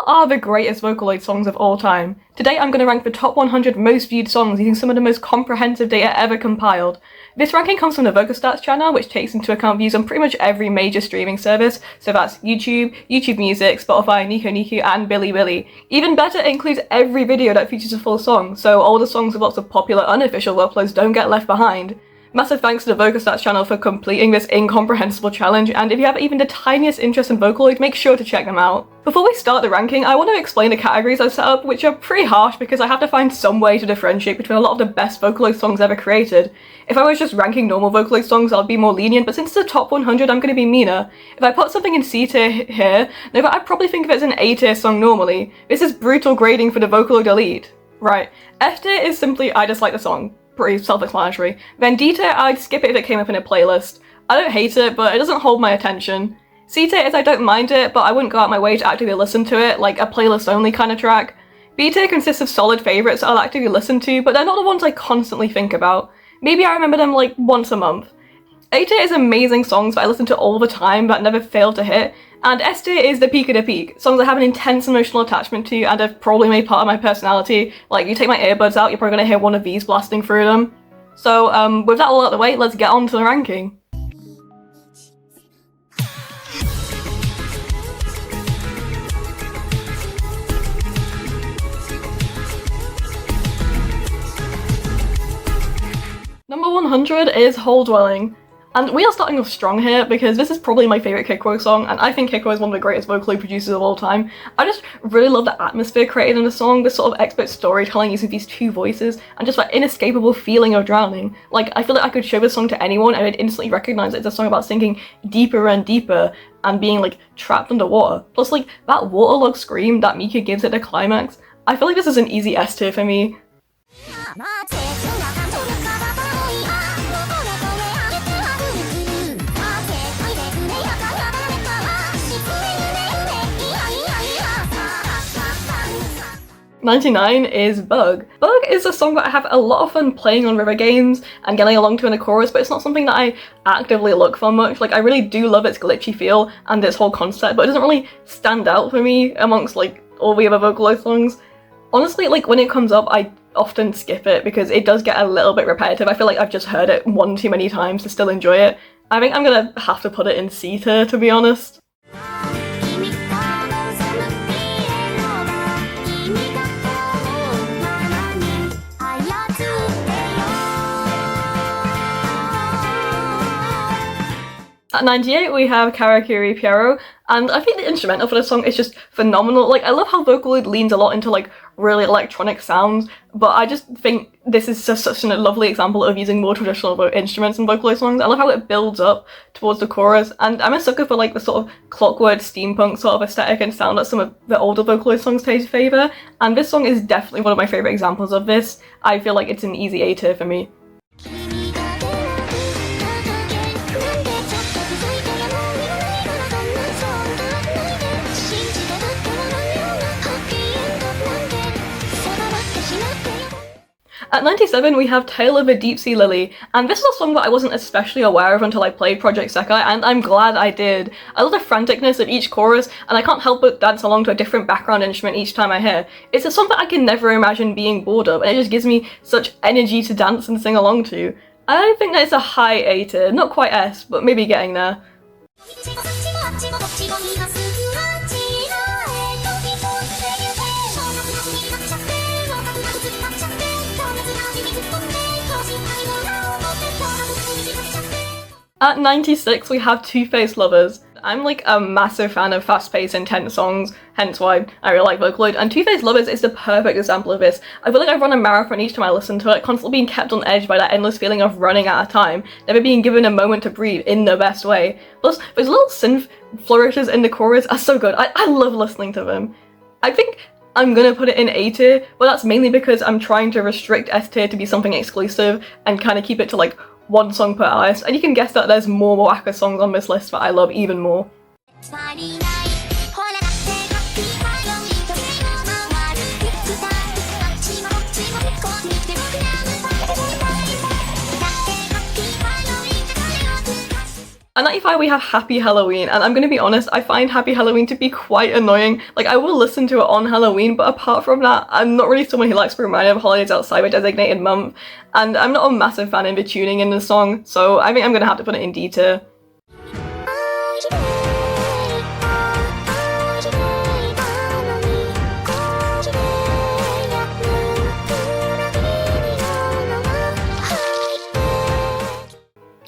What are the greatest Vocaloid songs of all time? Today I'm going to rank the top 100 most viewed songs using some of the most comprehensive data ever compiled. This ranking comes from the Vocastats channel, which takes into account views on pretty much every major streaming service, so that's YouTube, YouTube Music, Spotify, Nico Nico, and Bilibili. Even better, it includes every video that features a full song, so all the songs with lots of popular unofficial uploads don't get left behind. Massive thanks to the Vocastats channel for completing this incomprehensible challenge, and if you have even the tiniest interest in Vocaloid, make sure to check them out. Before we start the ranking, I want to explain the categories I've set up, which are pretty harsh because I have to find some way to differentiate between a lot of the best Vocaloid songs ever created. If I was just ranking normal Vocaloid songs, I'd be more lenient, but since it's the top 100, I'm going to be meaner. If I put something in C tier here, I'd probably think of it as an A tier song normally. This is brutal grading for the Vocaloid elite. Right. F tier is simply I dislike the song. Pretty self-explanatory. Then D tier, I'd skip it if it came up in a playlist. I don't hate it, but it doesn't hold my attention. C tier is I don't mind it, but I wouldn't go out my way to actively listen to it, like a playlist-only kind of track. B tier consists of solid favourites that I'll actively listen to, but they're not the ones I constantly think about. Maybe I remember them like once a month. A tier is amazing songs that I listen to all the time that never fail to hit, and S tier is the peak of the peak. Songs I have an intense emotional attachment to and have probably made part of my personality. Like, you take my earbuds out, you're probably gonna hear one of these blasting through them. So, with that all out of the way, let's get on to the ranking. Number 100 is Hole Dwelling. And we are starting off strong here because this is probably my favourite Kikro song, and I think Kikro is one of the greatest Vocaloid producers of all time. I just really love the atmosphere created in the song, this sort of expert storytelling using these two voices, and just that inescapable feeling of drowning. Like, I feel like I could show this song to anyone and I'd instantly recognise it's a song about sinking deeper and deeper and being, like, trapped underwater. Plus, like, that waterlogged scream that Mika gives at the climax, I feel like this is an easy S tier for me. '99 is Bug. Bug is a song that I have a lot of fun playing on river games and getting along to in the chorus, but it's not something that I actively look for much. Like, I really do love its glitchy feel and its whole concept, but it doesn't really stand out for me amongst, like, all the other Vocaloid songs. Honestly, like, when it comes up, I often skip it because it does get a little bit repetitive. I feel like I've just heard it one too many times to still enjoy it. I think I'm gonna have to put it in C tier, to be honest. At 98 we have Karakiri Piero, and I think the instrumental for this song is just phenomenal. Like, I love how Vocaloid leans a lot into, like, really electronic sounds, but I just think this is just such a lovely example of using more traditional instruments in Vocaloid songs. I love how it builds up towards the chorus, and I'm a sucker for, like, the sort of clockwork steampunk sort of aesthetic and sound that some of the older Vocaloid songs tend to favour, and this song is definitely one of my favourite examples of this. I feel like it's an easy A tier for me. At 97 we have Tale of a Deep Sea Lily, and this is a song that I wasn't especially aware of until I played Project Sekai, and I'm glad I did. I love the franticness of each chorus, and I can't help but dance along to a different background instrument each time I hear. It's a song that I can never imagine being bored of, and it just gives me such energy to dance and sing along to. I think that it's a high A tier, not quite S, but maybe getting there. At 96 we have Two-Faced Lovers. I'm like a massive fan of fast-paced, intense songs, hence why I really like Vocaloid, and Two-Faced Lovers is the perfect example of this. I feel like I run a marathon each time I listen to it, constantly being kept on edge by that endless feeling of running out of time, never being given a moment to breathe in the best way. Plus, those little synth flourishes in the chorus are so good. I love listening to them. I think I'm gonna put it in A tier, but that's mainly because I'm trying to restrict S tier to be something exclusive and kind of keep it to, like, one song per artist, and you can guess that there's more Waka songs on this list that I love even more. At 95 we have Happy Halloween, and I'm gonna be honest, I find Happy Halloween to be quite annoying. Like, I will listen to it on Halloween, but apart from that, I'm not really someone who likes to be reminded of holidays outside my designated month, and I'm not a massive fan of the tuning in the song, so I think I'm gonna have to put it in D tier.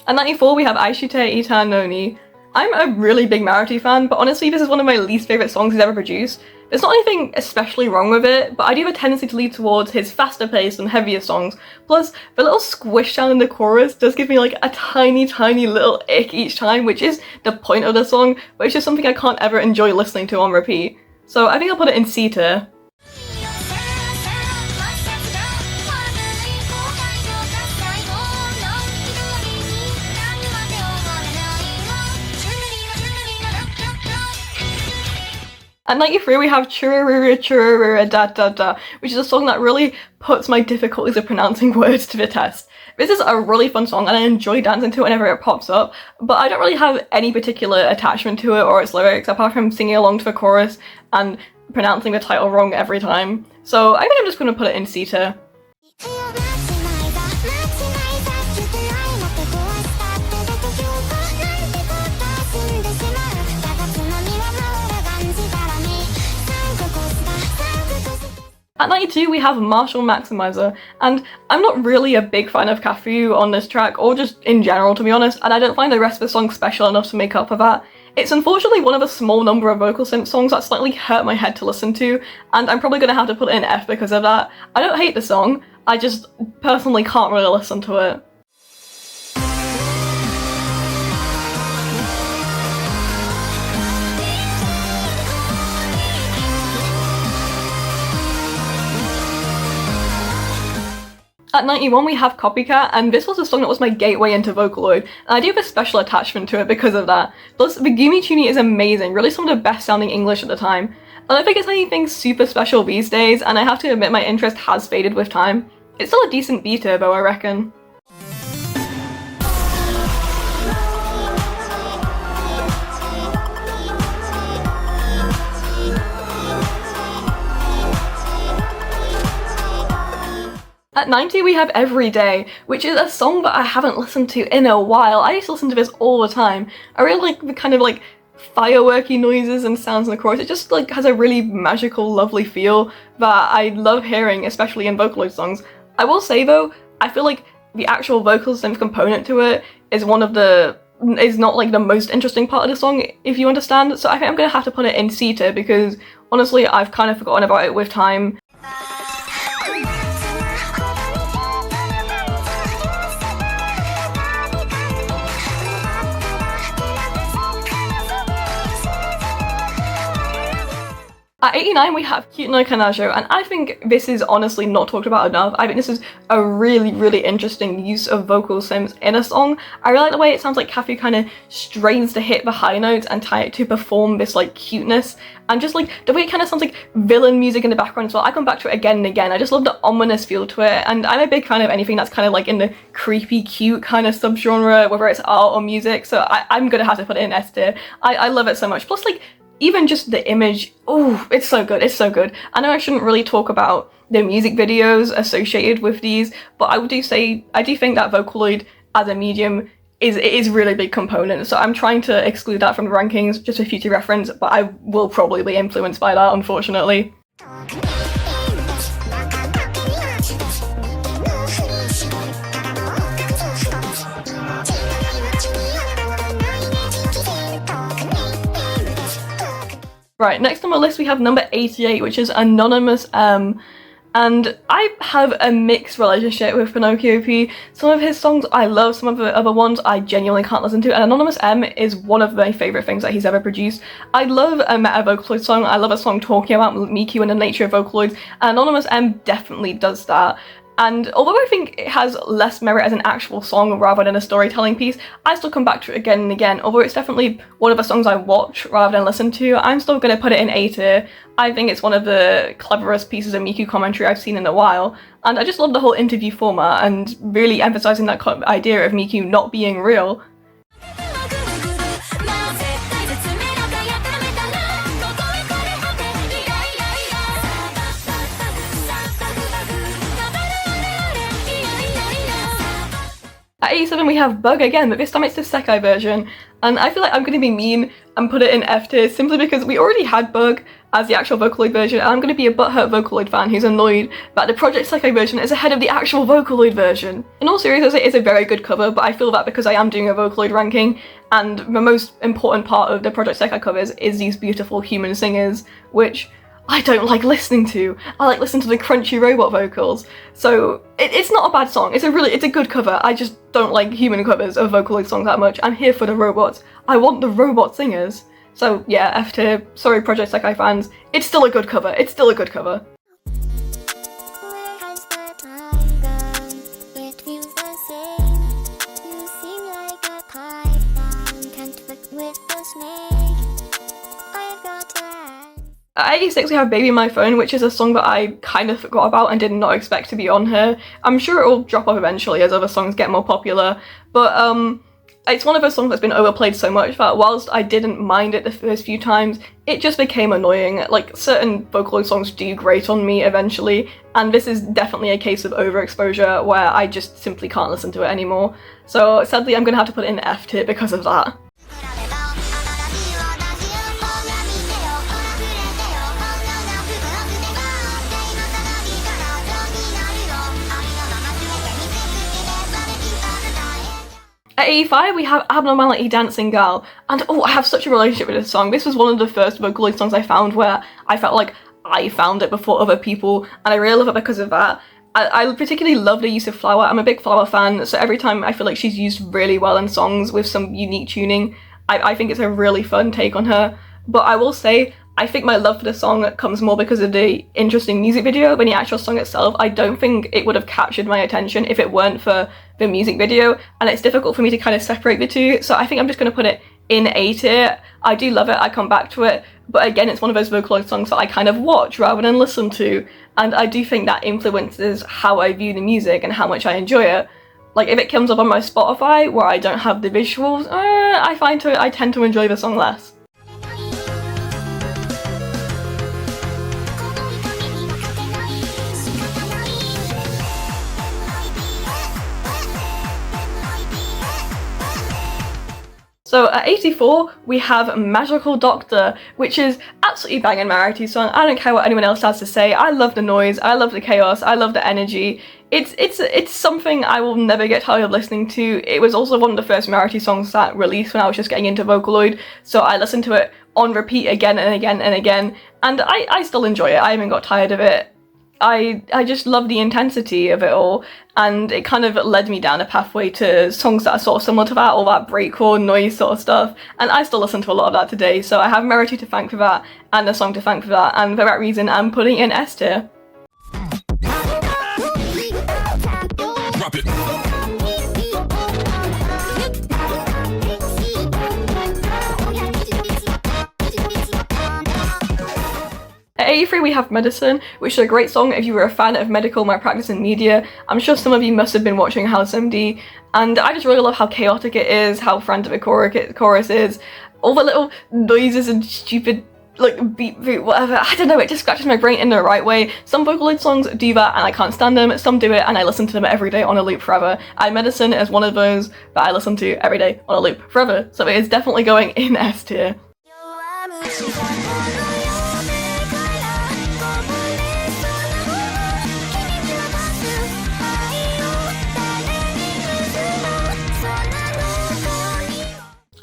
At 94 we have Aishite Ita Noni. I'm a really big Maruti fan, but honestly this is one of my least favourite songs he's ever produced. There's not anything especially wrong with it, but I do have a tendency to lean towards his faster paced and heavier songs. Plus, the little squish sound in the chorus does give me like a tiny little ick each time, which is the point of the song, but it's just something I can't ever enjoy listening to on repeat. So I think I'll put it in C tier. At 93 we have Churururu Churururu Da Da Da, which is a song that really puts my difficulties of pronouncing words to the test. This is a really fun song and I enjoy dancing to it whenever it pops up, but I don't really have any particular attachment to it or its lyrics apart from singing along to the chorus and pronouncing the title wrong every time. So I think I'm just going to put it in C tier. At 92 we have Marshall Maximizer, and I'm not really a big fan of Kafu on this track, or just in general to be honest, and I don't find the rest of the song special enough to make up for that. It's unfortunately one of a small number of vocal synth songs that slightly hurt my head to listen to, and I'm probably going to have to put it in F because of that. I don't hate the song, I just personally can't really listen to it. At 91 we have Copycat, and this was a song that was my gateway into Vocaloid, and I do have a special attachment to it because of that. Plus, the Gumi tuning is amazing, really some of the best sounding English at the time. I don't think it's anything super special these days, and I have to admit my interest has faded with time. It's still a decent B-tier though, I reckon. At 90 we have Every Day, which is a song that I haven't listened to in a while. I used to listen to this all the time. I really like the kind of like fireworky noises and sounds in the chorus. It just like has a really magical, lovely feel that I love hearing, especially in Vocaloid songs. I will say though, I feel like the actual vocal synth component to it is not like the most interesting part of the song, if you understand. So I think I'm gonna have to put it in C tier because honestly I've kind of forgotten about it with time. At 89 we have Cute no Kanajo, and I think this is honestly not talked about enough. I think this is a really interesting use of vocal synths in a song. I really like the way it sounds like Kafu kind of strains to hit the high notes and tie it to perform this like cuteness, and just like the way it kind of sounds like villain music in the background as well. I come back to it again and again. I just love the ominous feel to it, and I'm a big fan of anything that's kind of like in the creepy cute kind of subgenre, whether it's art or music, so I'm gonna have to put it in S tier. I love it so much. Plus like even just the image, oh, it's so good, it's so good. I know I shouldn't really talk about the music videos associated with these, but I do think that Vocaloid as a medium is really big component, so I'm trying to exclude that from the rankings just for future reference, but I will probably be influenced by that, unfortunately. Right, next on my list we have number 88, which is Anonymous M. And I have a mixed relationship with Pinocchio P. Some of his songs I love, some of the other ones I genuinely can't listen to, and Anonymous M is one of my favourite things that he's ever produced. I love a meta Vocaloid song, I love a song talking about Miku and the nature of Vocaloids, and Anonymous M definitely does that. And although I think it has less merit as an actual song rather than a storytelling piece, I still come back to it again and again. Although it's definitely one of the songs I watch rather than listen to, I'm still going to put it in A tier. I think it's one of the cleverest pieces of Miku commentary I've seen in a while, and I just love the whole interview format and really emphasising that idea of Miku not being real. At 87 we have Bug again, but this time it's the Sekai version, and I feel like I'm going to be mean and put it in F tier simply because we already had Bug as the actual Vocaloid version, and I'm going to be a butthurt Vocaloid fan who's annoyed that the Project Sekai version is ahead of the actual Vocaloid version. In all seriousness, it is a very good cover, but I feel that because I am doing a Vocaloid ranking, and the most important part of the Project Sekai covers is these beautiful human singers, which I don't like listening to. I like listening to the crunchy robot vocals. So it's not a bad song. It's a good cover. I just don't like human covers of Vocaloid songs that much. I'm here for the robots. I want the robot singers. So yeah, F tier. Sorry, Project Sekai fans. It's still a good cover. It's still a good cover. At 86 we have Baby My Phone, which is a song that I kind of forgot about and did not expect to be on here. I'm sure it will drop off eventually as other songs get more popular, but it's one of those songs that's been overplayed so much that whilst I didn't mind it the first few times, it just became annoying. Like, certain Vocaloid songs do grate on me eventually, and this is definitely a case of overexposure where I just simply can't listen to it anymore. So sadly I'm gonna have to put it in F tier because of that. At 85 we have Abnormality Dancing Gal, and oh, I have such a relationship with this song. This was one of the first Vocaloid songs I found where I felt like I found it before other people, and I really love it because of that. I particularly love the use of Flower. I'm a big Flower fan, so every time I feel like she's used really well in songs with some unique tuning, I think it's a really fun take on her. But I will say, I think my love for the song comes more because of the interesting music video than the actual song itself. I don't think it would have captured my attention if it weren't for the music video, and it's difficult for me to kind of separate the two, so I think I'm just going to put it in A tier. I do love it, I come back to it, but again, it's one of those Vocaloid songs that I kind of watch rather than listen to, and I do think that influences how I view the music and how much I enjoy it. Like, if it comes up on my Spotify where I don't have the visuals, I tend to enjoy the song less. So at 84, we have Magical Doctor, which is absolutely banging Marity's song. I don't care what anyone else has to say. I love the noise, I love the chaos, I love the energy. It's something I will never get tired of listening to. It was also one of the first Marity songs that released when I was just getting into Vocaloid, so I listened to it on repeat again and again and again, and I still enjoy it. I haven't got tired of it. I just love the intensity of it all, and it kind of led me down a pathway to songs that are sort of similar to that, all that breakcore noise sort of stuff, and I still listen to a lot of that today, so I have Merity to thank for that, and the song to thank for that, and for that reason I'm putting in S tier. Drop it. At 83 we have Medicine, which is a great song if you were a fan of medical malpractice in media. I'm sure some of you must have been watching House MD, and I just really love how chaotic it is, how frantic the chorus is, all the little noises and stupid like beat boot, whatever. I don't know, it just scratches my brain in the right way. Some Vocaloid songs do that and I can't stand them, some do it and I listen to them every day on a loop forever. And Medicine is one of those that I listen to every day on a loop forever, so it is definitely going in S tier.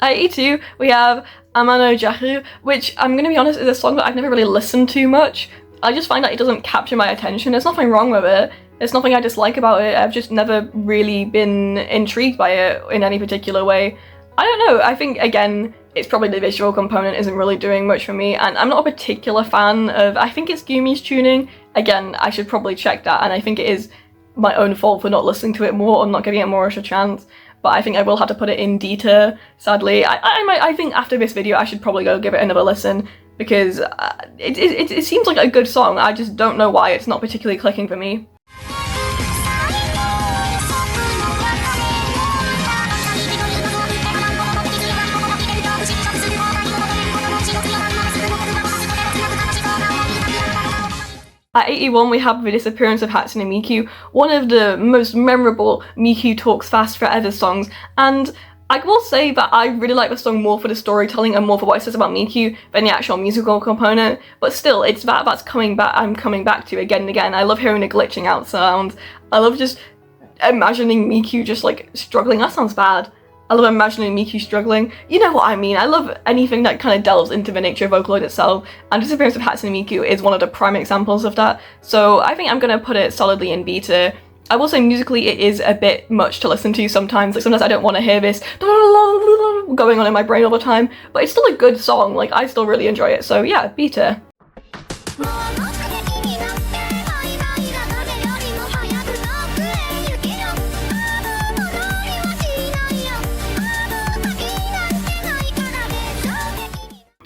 At 82 we have Amano Jahu, which I'm gonna be honest is a song that I've never really listened to much. I just find that it doesn't capture my attention. There's nothing wrong with it. There's nothing I dislike about it. I've just never really been intrigued by it in any particular way. I don't know, I think again it's probably the visual component isn't really doing much for me, and I'm not a particular fan of, I think it's Gumi's tuning. Again, I should probably check that, and I think it is my own fault for not listening to it more or not giving it more of a chance. But I think I will have to put it in D tier, sadly. I think after this video I should probably go give it another listen, because it seems like a good song, I just don't know why it's not particularly clicking for me. At 81 we have the disappearance of Hatsune Miku, one of the most memorable Miku Talks Fast Forever songs, and I will say that I really like the song more for the storytelling and more for what it says about Miku than the actual musical component, but still, it's that's coming back. I'm coming back to again and again. I love hearing the glitching out sound. I love just imagining Miku just like struggling. That sounds bad. I love imagining Miku struggling. You know what I mean. I love anything that kind of delves into the nature of Vocaloid itself, and Disappearance of Hatsune Miku is one of the prime examples of that. So I think I'm gonna put it solidly in B tier. I will say musically it is a bit much to listen to sometimes. Like sometimes I don't want to hear this going on in my brain all the time, but it's still a good song. Like I still really enjoy it. So yeah, B tier.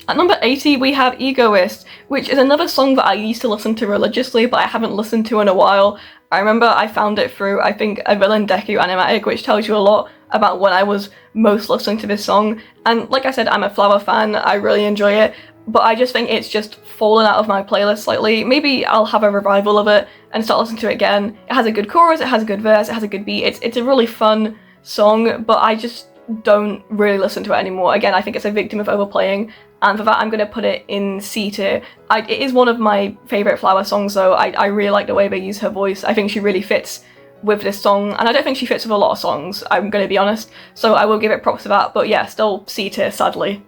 At number 80 we have Egoist, which is another song that I used to listen to religiously but I haven't listened to in a while. I remember I found it through, I think, a Villain Deku animatic, which tells you a lot about when I was most listening to this song. And like I said, I'm a Flower fan, I really enjoy it, but I just think it's just fallen out of my playlist slightly. Maybe I'll have a revival of it and start listening to it again. It has a good chorus, it has a good verse, it has a good beat, it's a really fun song, but I just don't really listen to it anymore. Again, I think it's a victim of overplaying, and for that I'm going to put it in C tier. It is one of my favourite Flower songs though. I really like the way they use her voice. I think she really fits with this song, and I don't think she fits with a lot of songs, I'm going to be honest, so I will give it props for that, but yeah, still C tier sadly.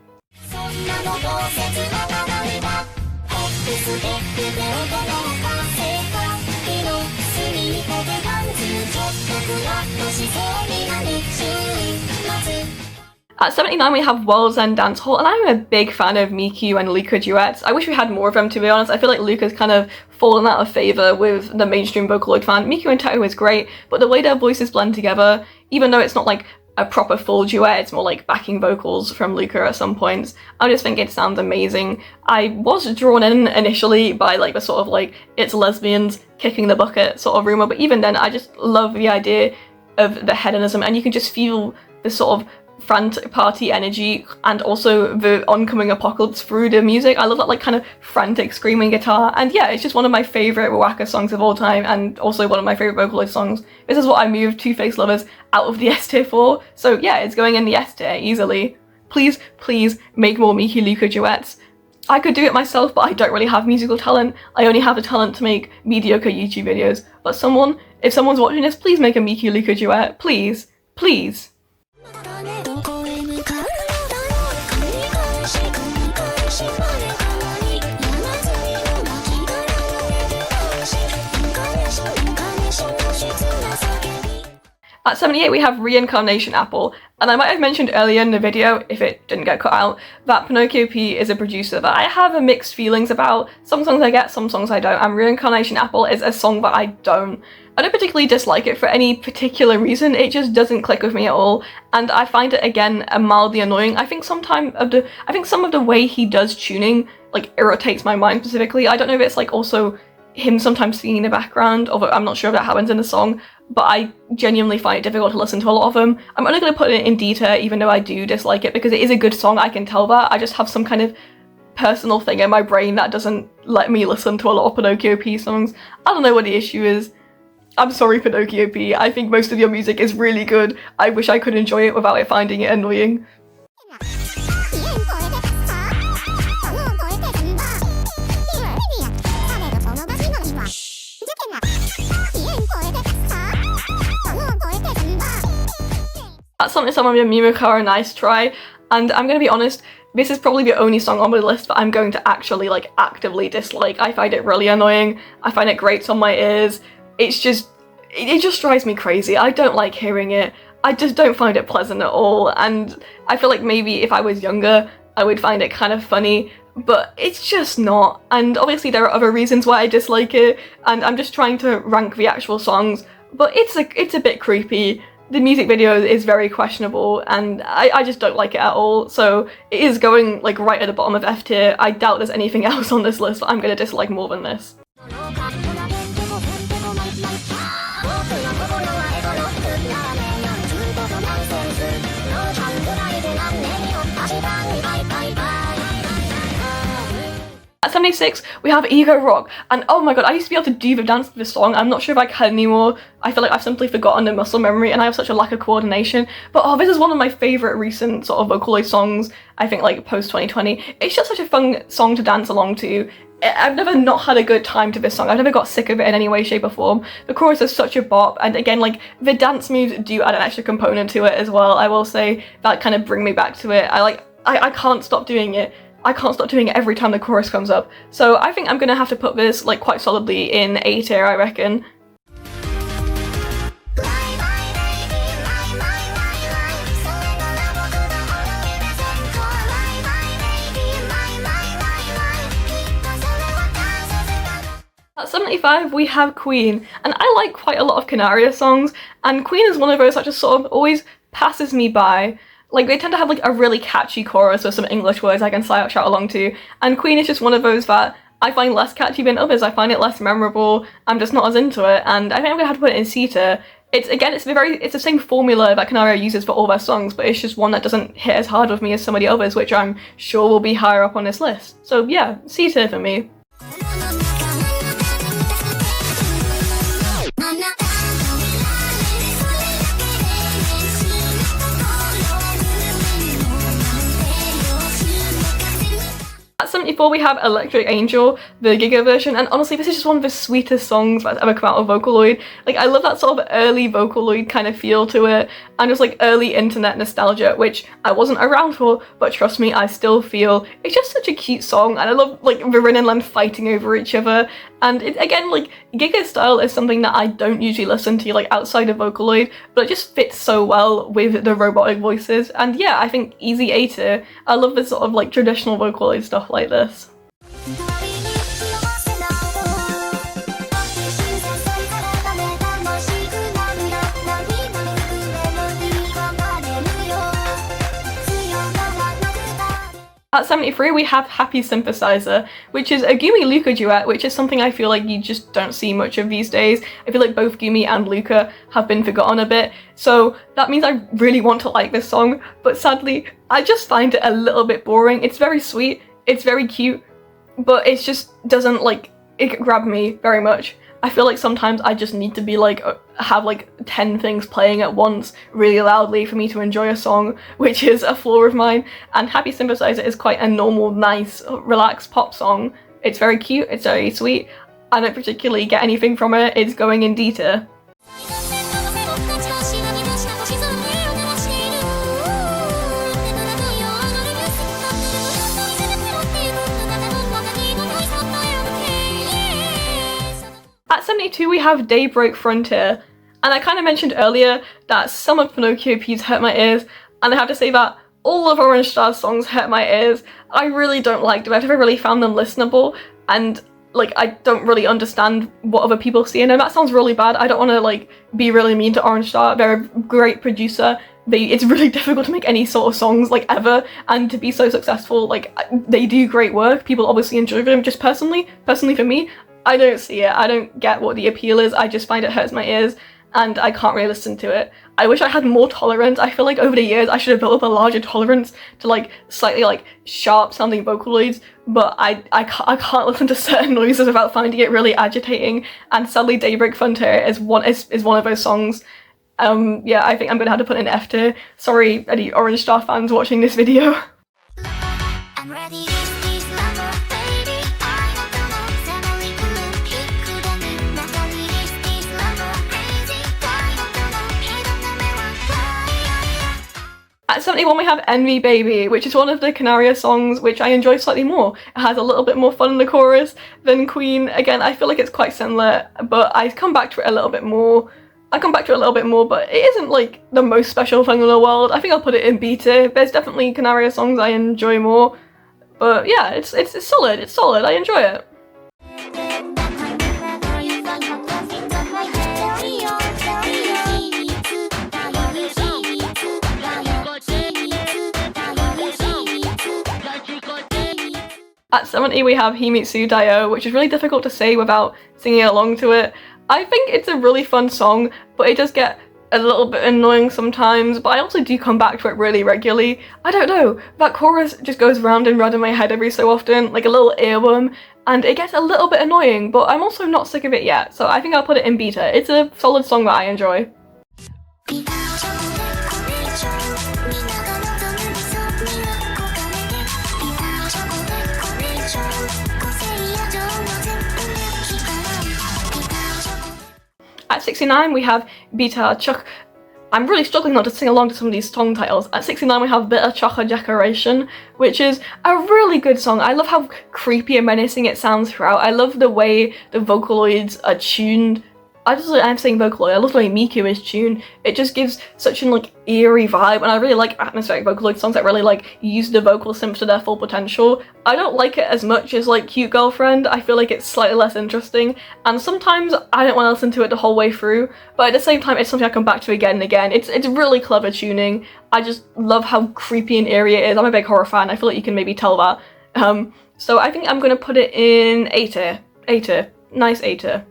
At 79 we have World's End Dance Hall, and I'm a big fan of Miku and Luca duets. I wish we had more of them, to be honest. I feel like Luca's kind of fallen out of favour with the mainstream Vocaloid fan. Miku and Teto is great, but the way their voices blend together, even though it's not like a proper full duet, it's more like backing vocals from Luca at some points, I just think it sounds amazing. I was drawn in initially by like the sort of like it's lesbians kicking the bucket sort of rumour, but even then I just love the idea of the hedonism, and you can just feel the sort of frantic party energy and also the oncoming apocalypse through the music. I love that like kind of frantic screaming guitar, and yeah, it's just one of my favourite Waka songs of all time, and also one of my favourite Vocaloid songs. This is what I moved Two-Face Lovers out of the S tier for, so yeah, it's going in the S tier easily. Please, please make more Miku Luca duets. I could do it myself, but I don't really have musical talent. I only have the talent to make mediocre YouTube videos, but if someone's watching this, please make a Miku Luca duet, please, please. At 78 we have Reincarnation Apple, and I might have mentioned earlier in the video, if it didn't get cut out, that Pinocchio P is a producer that I have a mixed feelings about. Some songs I get, some songs I don't, and Reincarnation Apple is a song that I don't particularly dislike it for any particular reason, it just doesn't click with me at all, and I find it again mildly annoying. I think some of the way he does tuning like irritates my mind specifically. I don't know if it's like also him sometimes singing in the background, although I'm not sure if that happens in the song, but I genuinely find it difficult to listen to a lot of them. I'm only going to put it in D tier even though I do dislike it, because it is a good song, I can tell that. I just have some kind of personal thing in my brain that doesn't let me listen to a lot of Pinocchio P songs. I don't know what the issue is. I'm sorry Pinocchio P, I think most of your music is really good. I wish I could enjoy it without finding it annoying. That's something some of your Mimika are nice try, and I'm gonna be honest, this is probably the only song on my list that I'm going to actually like actively dislike. I find it really annoying, I find it grates on my ears, it just drives me crazy. I don't like hearing it, I just don't find it pleasant at all, and I feel like maybe if I was younger I would find it kind of funny, but it's just not, and obviously there are other reasons why I dislike it, and I'm just trying to rank the actual songs, but it's a bit creepy. The music video is very questionable, and I just don't like it at all, so it is going like right at the bottom of F tier. I doubt there's anything else on this list that I'm gonna dislike more than this. At 76, we have Ego Rock, and oh my god, I used to be able to do the dance to this song. I'm not sure if I can anymore. I feel like I've simply forgotten the muscle memory, and I have such a lack of coordination. But oh, this is one of my favourite recent sort of Vocaloid songs, I think like post-2020. It's just such a fun song to dance along to. I've never not had a good time to this song. I've never got sick of it in any way, shape or form. The chorus is such a bop, and again, like, the dance moves do add an extra component to it as well. I will say that kind of bring me back to it. I can't stop doing it. I can't stop doing it every time the chorus comes up. So I think I'm gonna have to put this like quite solidly in A tier, I reckon. At 75, we have Queen, and I like quite a lot of Canaria songs, and Queen is one of those that just sort of always passes me by. Like, they tend to have like a really catchy chorus with some English words I can shout along to, and Queen is just one of those that I find less catchy than others. I find it less memorable. I'm just not as into it, and I think I'm gonna have to put it in C tier. It's the same formula that Canaria uses for all their songs, but it's just one that doesn't hit as hard with me as some of the others, which I'm sure will be higher up on this list. So yeah, C tier for me. At 74, we have Electric Angel, the Giga version, and honestly, this is just one of the sweetest songs that's ever come out of Vocaloid. Like, I love that sort of early Vocaloid kind of feel to it, and just like early internet nostalgia, which I wasn't around for, but trust me, I still feel. It's just such a cute song, and I love like the Rin and Len fighting over each other, and it, again, like, Giga style is something that I don't usually listen to like outside of Vocaloid, but it just fits so well with the robotic voices, and yeah, I think easy A tier. I love this sort of like traditional Vocaloid stuff like this. At 73, we have Happy Synthesizer, which is a Gumi-Luca duet, which is something I feel like you just don't see much of these days. I feel like both Gumi and Luca have been forgotten a bit, so that means I really want to like this song, but sadly, I just find it a little bit boring. It's very sweet, it's very cute, but it just doesn't, like, it grab me very much. I feel like sometimes I just need to be like, have like 10 things playing at once really loudly for me to enjoy a song, which is a flaw of mine, and Happy Synthesizer is quite a normal, nice, relaxed pop song. It's very cute, it's very sweet, I don't particularly get anything from it. It's going in D tier. At 72, we have Daybreak Frontier, and I kind of mentioned earlier that some of Pinocchio P's hurt my ears, and I have to say that all of Orange Star's songs hurt my ears. I really don't like them. I've never really found them listenable, and like, I don't really understand what other people see in them. That sounds really bad. I don't want to like be really mean to Orange Star. They're a great producer. It's really difficult to make any sort of songs like ever, and to be so successful, like, they do great work. People obviously enjoy them. Just personally for me, I don't see it. I don't get what the appeal is. I just find it hurts my ears, and I can't really listen to it. I wish I had more tolerance. I feel like over the years I should have built up a larger tolerance to like slightly like sharp sounding Vocaloids, but I can't listen to certain noises without finding it really agitating, and sadly Daybreak Frontier is one of those songs. Yeah, I think I'm gonna have to put in F tier. Sorry any Orange Star fans watching this video. I'm ready. At 71, we have Envy Baby, which is one of the Canaria songs which I enjoy slightly more. It has a little bit more fun in the chorus than Queen. Again, I feel like it's quite similar, but I come back to it a little bit more. But it isn't like the most special thing in the world. I think I'll put it in B tier. There's definitely Canaria songs I enjoy more, but yeah, it's solid. It's solid. I enjoy it. At 70, we have Himitsu Dio, which is really difficult to say without singing along to it. I think it's a really fun song, but it does get a little bit annoying sometimes, but I also do come back to it really regularly. I don't know, that chorus just goes round and round in my head every so often, like a little earworm, and it gets a little bit annoying, but I'm also not sick of it yet, so I think I'll put it in beta. It's a solid song that I enjoy. At 69 we have Bita Chuk. I'm really struggling not to sing along to some of these song titles. At 69 we have Bita Chukka Decoration, which is a really good song. I love how creepy and menacing it sounds throughout. I love the way the Vocaloids are tuned. I'm saying Vocaloid, I love the way Miku is tuned. It just gives such an like eerie vibe, and I really like atmospheric Vocaloid songs that really like use the vocal synths to their full potential. I don't like it as much as like Cute Girlfriend. I feel like it's slightly less interesting, and sometimes I don't want to listen to it the whole way through, but at the same time it's something I come back to again and again. It's really clever tuning. I just love how creepy and eerie it is. I'm a big horror fan. I feel like you can maybe tell that. So I think I'm gonna put it in A tier. A tier. Nice A tier.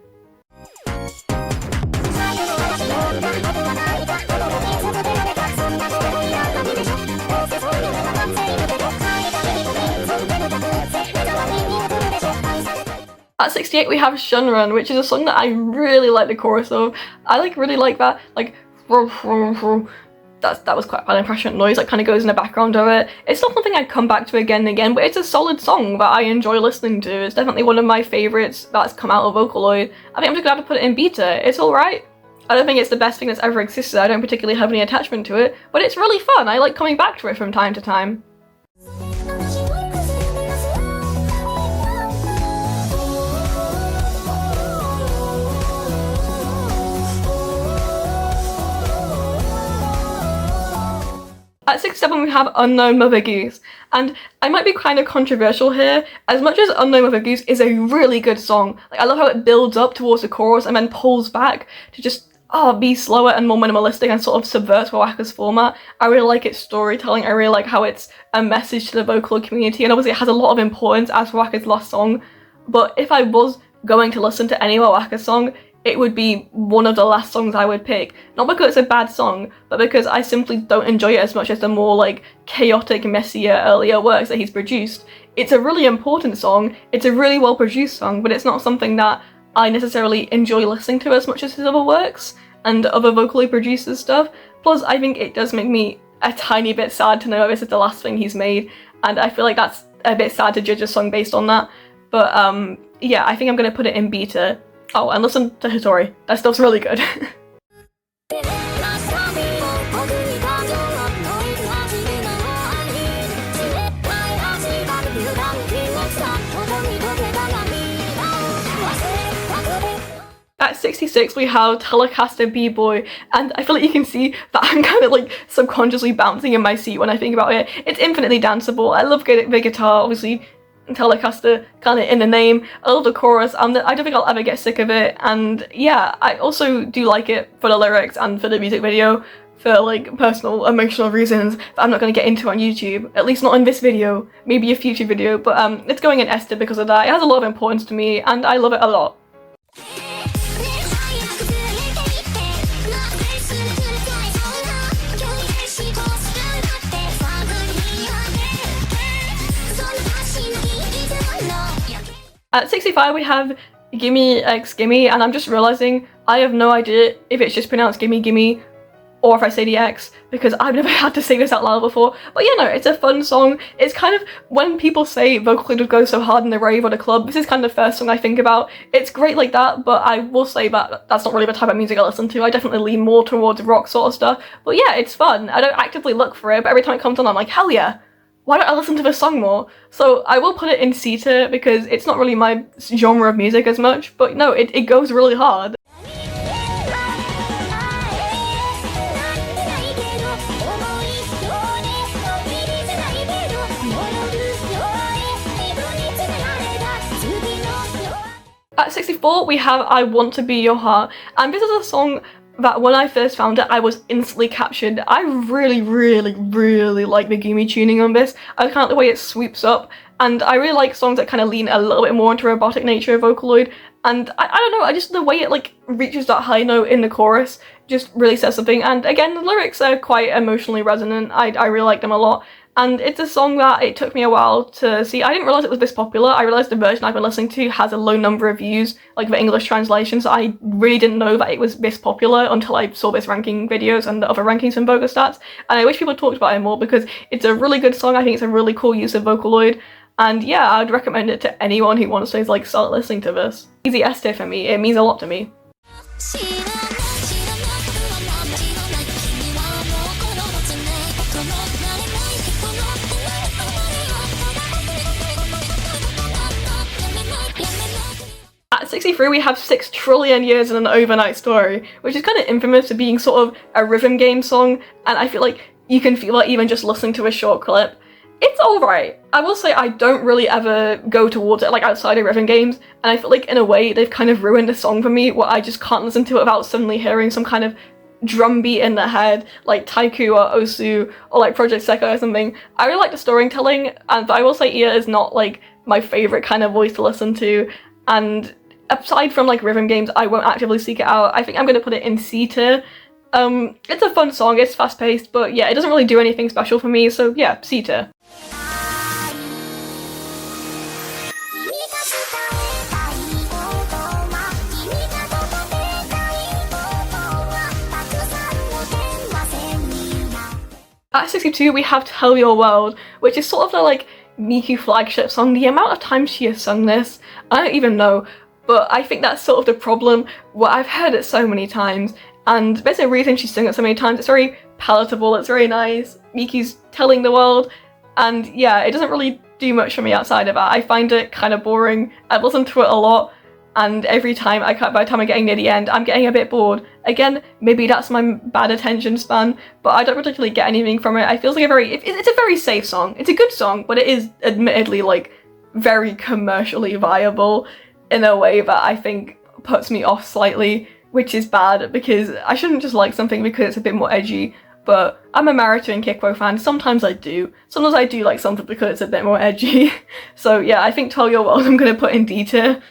At 68 we have Shunrun, which is a song that I really like the chorus of. I really like that, like, that was quite an impression noise that kind of goes in the background of it. It's not something I'd come back to again and again, but it's a solid song that I enjoy listening to. It's definitely one of my favourites that's come out of Vocaloid. I think I'm just gonna have to put it in beta. It's alright. I don't think it's the best thing that's ever existed. I don't particularly have any attachment to it, but it's really fun. I like coming back to it from time to time. At 67 we have Unknown Mother Goose, and I might be kind of controversial here. As much as Unknown Mother Goose is a really good song, like I love how it builds up towards the chorus and then pulls back to just be slower and more minimalistic and sort of subverts Waka's format. I really like its storytelling. I really like how it's a message to the Vocaloid community, and obviously it has a lot of importance as Waka's last song. But if I was going to listen to any Waka song, it would be one of the last songs I would pick. Not because it's a bad song, but because I simply don't enjoy it as much as the more like chaotic, messier, earlier works that he's produced. It's a really important song, it's a really well produced song, but it's not something that I necessarily enjoy listening to as much as his other works and other Vocaloid producers stuff. Plus I think it does make me a tiny bit sad to know this is the last thing he's made, and I feel like that's a bit sad to judge a song based on that. But yeah, I think I'm gonna put it in beta. Oh, and listen to Hitori. That stuff's really good. At 66 we have Telecaster B-Boy, and I feel like you can see that I'm kind of like subconsciously bouncing in my seat when I think about it. It's infinitely danceable. I love the guitar, obviously Telecaster kind of in the name. I love the chorus, and I don't think I'll ever get sick of it. And yeah, I also do like it for the lyrics and for the music video, for like personal emotional reasons that I'm not going to get into on YouTube, at least not in this video, maybe a future video, but it's going in S tier because of that. It has a lot of importance to me and I love it a lot. At 65 we have Gimme X Gimme, and I'm just realising I have no idea if it's just pronounced Gimme Gimme or if I say the X, because I've never had to say this out loud before. But you know, it's a fun song. It's kind of, when people say Vocaloid would go so hard in the rave or the club, this is kind of the first song I think about. It's great like that, but I will say that that's not really the type of music I listen to. I definitely lean more towards rock sort of stuff. But yeah, it's fun. I don't actively look for it, but every time it comes on I'm like, hell yeah! Why don't I listen to this song more? So I will put it in C tier because it's not really my genre of music as much, but no, it goes really hard. At 64 we have I Want to Be Your Heart, and this is a song that when I first found it, I was instantly captured. I really like the Gumi tuning on this. I kind of like the way it sweeps up, and I really like songs that kind of lean a little bit more into robotic nature of Vocaloid, And I don't know, I just, the way it like reaches that high note in the chorus just really says something. And again, the lyrics are quite emotionally resonant. I really like them a lot. And it's a song that it took me a while to see. I didn't realise it was this popular. I realised the version I've been listening to has a low number of views, like the English translation, so I really didn't know that it was this popular until I saw this ranking videos and the other rankings from Vocastats. And I wish people talked about it more because it's a really good song. I think it's a really cool use of Vocaloid. And yeah, I'd recommend it to anyone who wants to like start listening to this. Easy S tier for me, it means a lot to me. At 63 we have 6 trillion years in an overnight story, which is kind of infamous for being sort of a rhythm game song, and I feel like you can feel that even just listening to a short clip. It's alright. I will say I don't really ever go towards it like outside of rhythm games, and I feel like in a way they've kind of ruined the song for me where I just can't listen to it without suddenly hearing some kind of drum beat in the head, like Taiku or Osu or like Project Sekai or something. I really like the storytelling, but I will say Ia is not like my favourite kind of voice to listen to, and aside from like rhythm games I won't actively seek it out. I think I'm going to put it in C tier. It's a fun song, it's fast paced, but yeah, it doesn't really do anything special for me, so yeah, C tier. At 62 we have Tell Your World, which is sort of the like Miku flagship song. The amount of times she has sung this, I don't even know, but I think that's sort of the problem where I've heard it so many times, and there's a reason she's sung it so many times. It's very palatable, it's very nice. Miku's telling the world, and yeah, it doesn't really do much for me outside of that. I find it kind of boring. I've listened to it a lot, and every time by the time I'm getting near the end, I'm getting a bit bored. Again, maybe that's my bad attention span, but I don't particularly get anything from it. It feels like it's a very safe song. It's a good song, but it is admittedly like very commercially viable in a way that I think puts me off slightly, which is bad because I shouldn't just like something because it's a bit more edgy. But I'm a Maruto and Kikko fan. Sometimes I do like something because it's a bit more edgy. So yeah, I think Tell Your World I'm gonna put in D tier.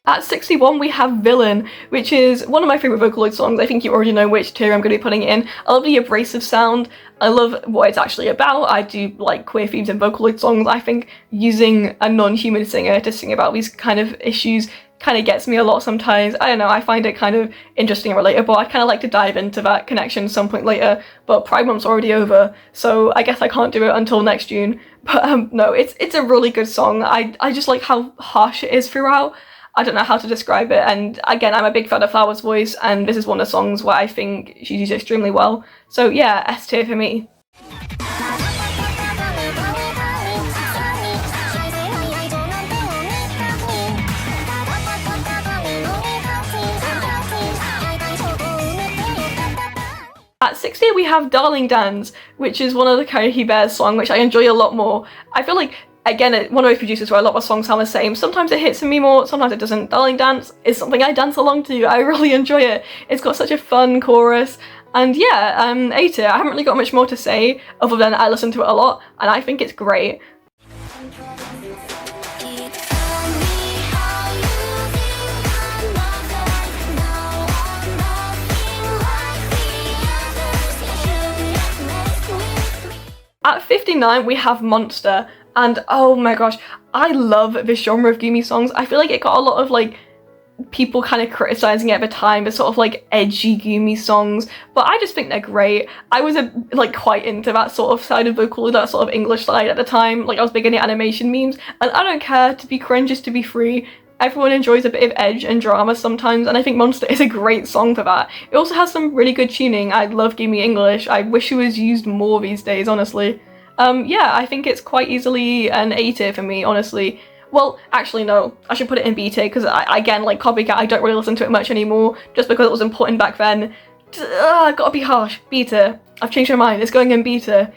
At 61 we have Villain, which is one of my favourite Vocaloid songs. I think you already know which tier I'm going to be putting it in. I love the abrasive sound, I love what it's actually about. I do like queer themes in Vocaloid songs. I think using a non-human singer to sing about these kind of issues kind of gets me a lot sometimes. I don't know, I find it kind of interesting and relatable. I kind of like to dive into that connection some point later, but Pride Month's already over, so I guess I can't do it until next June. But no, it's a really good song. I just like how harsh it is throughout. I don't know how to describe it, and again, I'm a big fan of Flower's voice, and this is one of the songs where I think she's used extremely well. So yeah, S tier for me. At 60 we have Darling Dance, which is one of the Karaoke Bears song, which I enjoy a lot more. I feel like, again, one of those producers where a lot of songs sound the same. Sometimes it hits me more, sometimes it doesn't. Darling Dance is something I dance along to. I really enjoy it. It's got such a fun chorus. And yeah, A tier. I haven't really got much more to say other than I listen to it a lot and I think it's great. At 59 we have Monster, and oh my gosh, I love this genre of Gumi songs. I feel like it got a lot of like people kind of criticizing it at the time as sort of like edgy Gumi songs, but I just think they're great. I was like quite into that sort of side of Vocaloid, that sort of English side at the time. Like I was big into animation memes, and I don't care to be cringe, just to be free. Everyone enjoys a bit of edge and drama sometimes, and I think Monster is a great song for that. It also has some really good tuning. I love Gimme English. I wish it was used more these days, honestly. Yeah, I think it's quite easily an A tier for me, honestly. Well, actually no, I should put it in B tier, because again, like Copycat, I don't really listen to it much anymore, just because it was important back then. Gotta be harsh. B tier. I've changed my mind, it's going in B tier.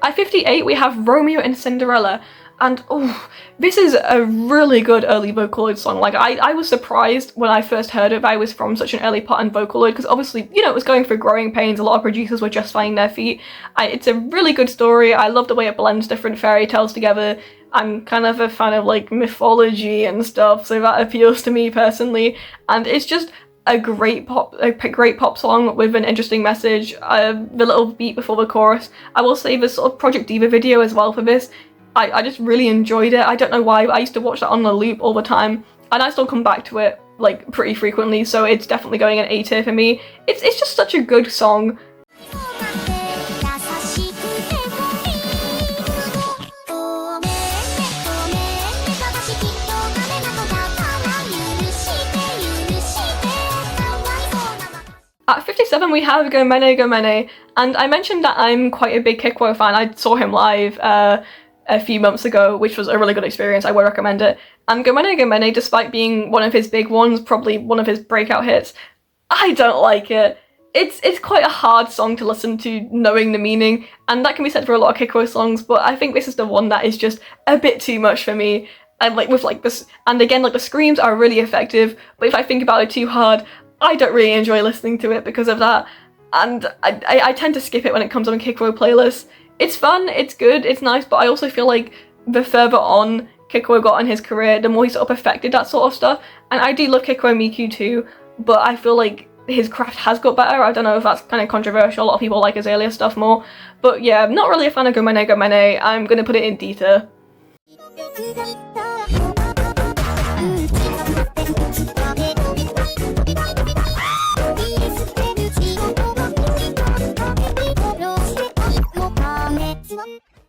At 58 we have Romeo and Cinderella, and oh, this is a really good early Vocaloid song. Like I was surprised when I first heard it, I was from such an early part in Vocaloid, because obviously, you know, it was going through growing pains, a lot of producers were just finding their feet. It's a really good story. I love the way it blends different fairy tales together. I'm kind of a fan of like mythology and stuff, so that appeals to me personally, and it's just a great pop song with an interesting message. The little beat before the chorus. I will say the sort of Project Diva video as well for this. I just really enjoyed it. I don't know why, but I used to watch that on the loop all the time, and I still come back to it like pretty frequently, so it's definitely going in A tier for me. It's just such a good song. At 57 we have Go Mene Go Mene, and I mentioned that I'm quite a big Kikwo fan. I saw him live a few months ago, which was a really good experience. I would recommend it. And Go Mene, despite being one of his big ones, probably one of his breakout hits, I don't like it. It's quite a hard song to listen to knowing the meaning, and that can be said for a lot of Kikwo songs, but I think this is the one that is just a bit too much for me. And like with like this, and again, like the screams are really effective, but if I think about it too hard, I don't really enjoy listening to it because of that, and I tend to skip it when it comes on Kikwo playlists. It's fun, it's good, it's nice, but I also feel like the further on Kikwo got in his career, the more he sort of perfected that sort of stuff. And I do love Kikwo Miku too, but I feel like his craft has got better. I don't know if that's kind of controversial, a lot of people like his earlier stuff more. But yeah, I'm not really a fan of Go Mene Go Mene. I'm gonna put it in D tier.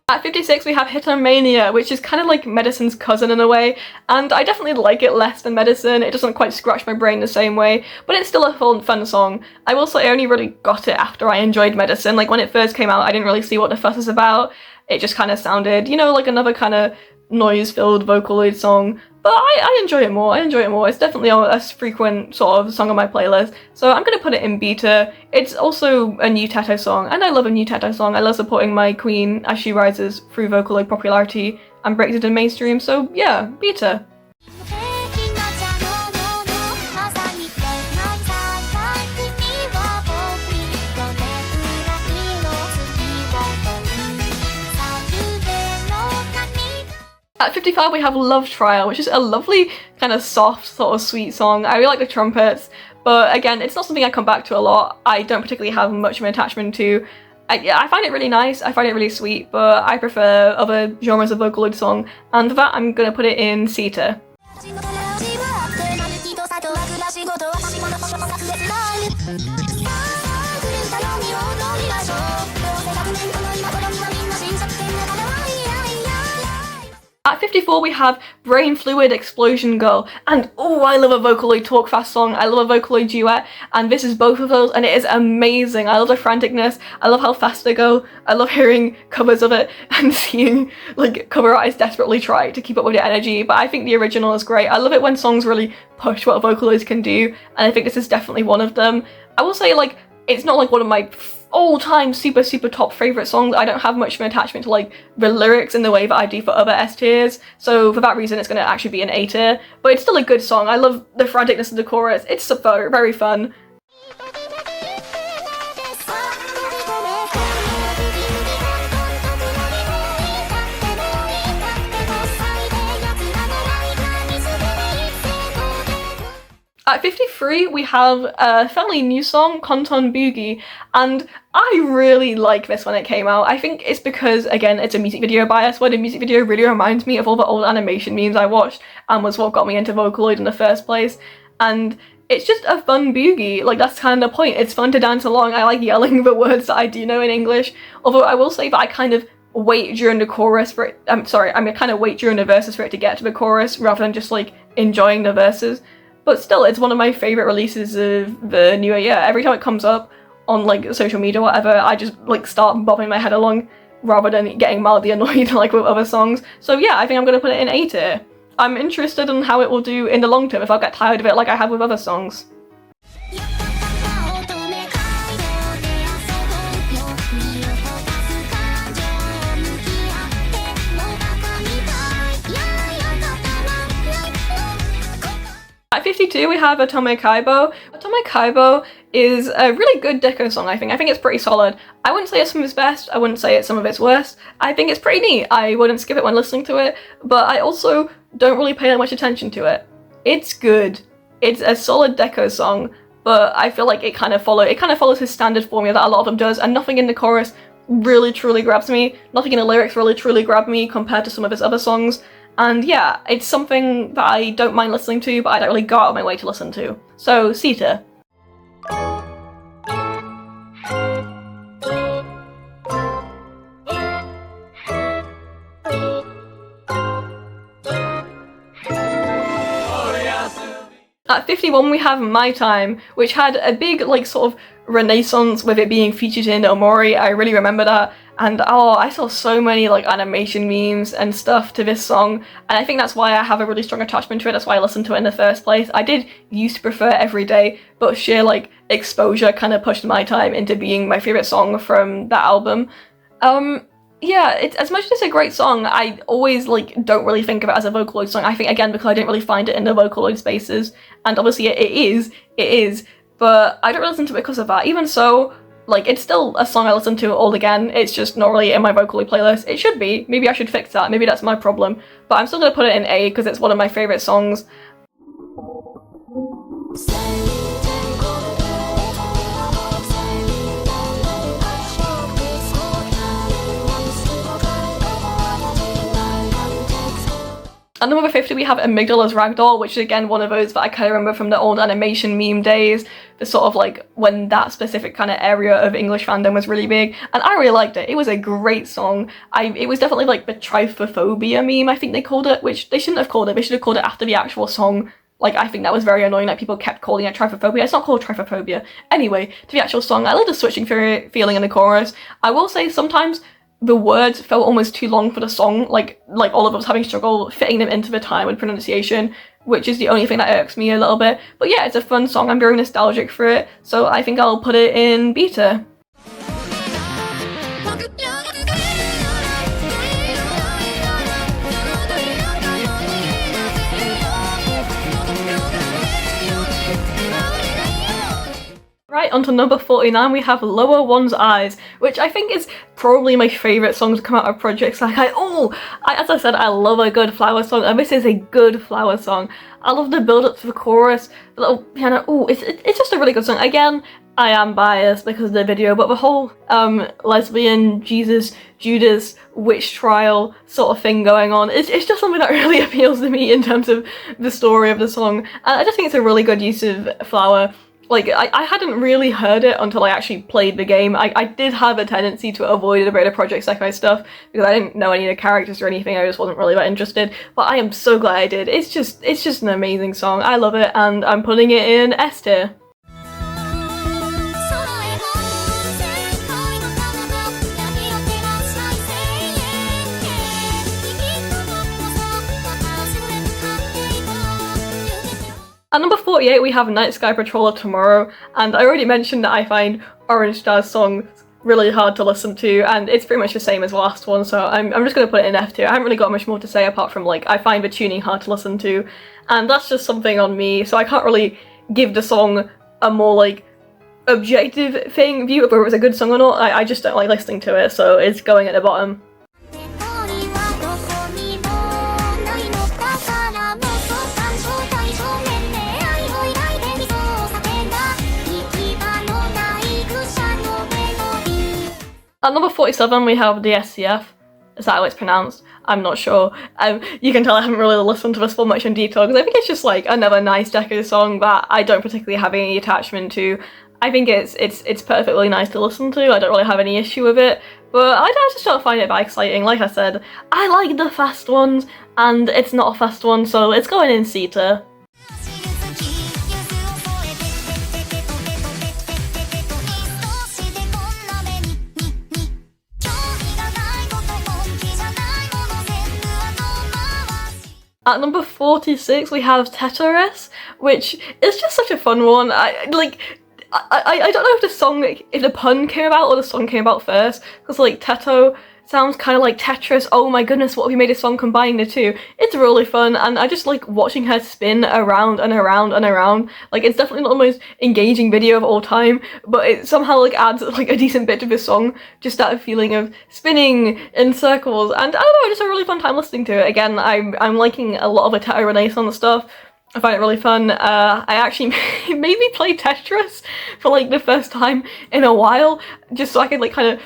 At 56 we have Hitomania, which is kind of like Medicine's cousin in a way, and I definitely like it less than Medicine. It doesn't quite scratch my brain the same way, but it's still a fun song. I will say I only really got it after I enjoyed Medicine. Like when it first came out, I didn't really see what the fuss is about. It just kind of sounded, you know, like another kind of noise-filled Vocaloid song, but I enjoy it more. It's definitely a frequent sort of song on my playlist, so I'm gonna put it in B tier. It's also a new Teto song, and I love a new Teto song. I love supporting my queen as she rises through Vocaloid popularity and breaks into mainstream, so yeah, B tier. At 55 we have Love Trial, which is a lovely kind of soft sort of sweet song. I really like the trumpets, but again, it's not something I come back to a lot. I don't particularly have much of an attachment to. I find it really nice, I find it really sweet, but I prefer other genres of Vocaloid song, and for that I'm gonna put it in C tier. At 54 we have Brain Fluid Explosion Girl, and oh, I love a Vocaloid talk fast song, I love a Vocaloid duet, and this is both of those, and it is amazing. I love the franticness, I love how fast they go, I love hearing covers of it and seeing like cover artists desperately try to keep up with the energy, but I think the original is great. I love it when songs really push what Vocaloids can do, and I think this is definitely one of them. I will say, like, it's not like one of my all-time super top favorite songs. I don't have much of an attachment to like the lyrics in the way that I do for other S tiers, so for that reason it's going to actually be an A tier, but it's still a good song. I love the franticness of the chorus, it's very fun. At 53 we have a fairly new song, Konton Boogie, and I really like this when it came out. I think it's because, again, it's a music video bias, where the music video really reminds me of all the old animation memes I watched and was what got me into Vocaloid in the first place, and it's just a fun boogie. Like, that's kind of the point. It's fun to dance along. I like yelling the words that I do know in English, although I will say that I kind of wait during the chorus for it, I kind of wait during the verses for it to get to the chorus rather than just like enjoying the verses. But still, it's one of my favourite releases of the new year. Every time it comes up on like social media or whatever, I just like start bobbing my head along rather than getting mildly annoyed like with other songs. So yeah, I think I'm going to put it in A tier. I'm interested in how it will do in the long term if I'll get tired of it like I have with other songs. 52 we have Atome Kaibo. Atome Kaibo is a really good deco song, I think. I think it's pretty solid. I wouldn't say it's some of its best, I wouldn't say it's some of its worst. I think it's pretty neat. I wouldn't skip it when listening to it, but I also don't really pay that much attention to it. It's good. It's a solid deco song, but I feel like it kind of follows his standard formula that a lot of them does, and nothing in the chorus really truly grabs me. Nothing in the lyrics really truly grabbed me compared to some of his other songs. And yeah, it's something that I don't mind listening to, but I don't really go out of my way to listen to. So, Sita. At 51 we have My Time, which had a big like sort of renaissance with it being featured in Omori. I really remember that, and oh, I saw so many like animation memes and stuff to this song, and I think that's why I have a really strong attachment to it. That's why I listened to it in the first place. I did used to prefer Every Day, but sheer like exposure kind of pushed My Time into being my favourite song from that album. Yeah, it's as much as it's a great song, I always like don't really think of it as a Vocaloid song. I think again because I didn't really find it in the Vocaloid spaces, and obviously it is, but I don't really listen to it because of that. Even so, like it's still a song I listen to all again. It's just not really in my Vocaloid playlist. It should be. Maybe I should fix that. Maybe that's my problem. But I'm still gonna put it in A because it's one of my favorite songs. At number 50 we have Amygdala's Ragdoll, which is again one of those that I kind of remember from the old animation meme days, the sort of like when that specific kind of area of English fandom was really big, and I really liked it. It was a great song. It was definitely like the trypophobia meme, I think they called it, which they shouldn't have called it. They should have called it after the actual song. Like, I think that was very annoying that people kept calling it trypophobia. It's not called trypophobia. Anyway, to the actual song, I love the switching feeling in the chorus. I will say sometimes the words felt almost too long for the song, like all of us having struggle fitting them into the time and pronunciation, which is the only thing that irks me a little bit. But yeah, it's a fun song, I'm very nostalgic for it, so I think I'll put it in beta. Right, onto number 49 we have Lower One's Eyes, which I think is probably my favourite song to come out of projects. Like, as I said, I love a good flower song, and this is a good flower song. I love the build-up to the chorus, the little piano, it's just a really good song. Again, I am biased because of the video, but the whole lesbian Jesus Judas witch trial sort of thing going on, it's just something that really appeals to me in terms of the story of the song, and I just think it's a really good use of flower. Like, I hadn't really heard it until I actually played the game. I did have a tendency to avoid a bit of Project Sekai stuff because I didn't know any of the characters or anything, I just wasn't really that interested, but I am so glad I did. It's just an amazing song, I love it, and I'm putting it in S tier. At number 48 we have Night Sky Patrol of Tomorrow, and I already mentioned that I find Orange Star's songs really hard to listen to, and it's pretty much the same as the last one, so I'm just going to put it in F tier. I haven't really got much more to say apart from like I find the tuning hard to listen to, and that's just something on me, so I can't really give the song a more like objective view of whether it was a good song or not. I just don't like listening to it, so it's going at the bottom. At number 47 we have the SCF. Is that how it's pronounced? I'm not sure. You can tell I haven't really listened to this one much in detail because I think it's just like another nice deco song that I don't particularly have any attachment to. I think it's perfectly nice to listen to, I don't really have any issue with it, but I just don't find it that exciting. Like I said, I like the fast ones, and it's not a fast one, so it's going in C tier. At number 46 we have Tetris, which is just such a fun one. I don't know if the pun came about or the song came about first, because like Teto sounds kind of like Tetris. Oh my goodness, what if we made a song combining the two? It's really fun, and I just like watching her spin around and around and around. Like, it's definitely not the most engaging video of all time, but it somehow like adds like a decent bit to this song, just that feeling of spinning in circles, and I don't know, just a really fun time listening to it. Again, I'm liking a lot of the Tetris Renaissance stuff. I find it really fun. I actually maybe played Tetris for like the first time in a while, just so I could like kind of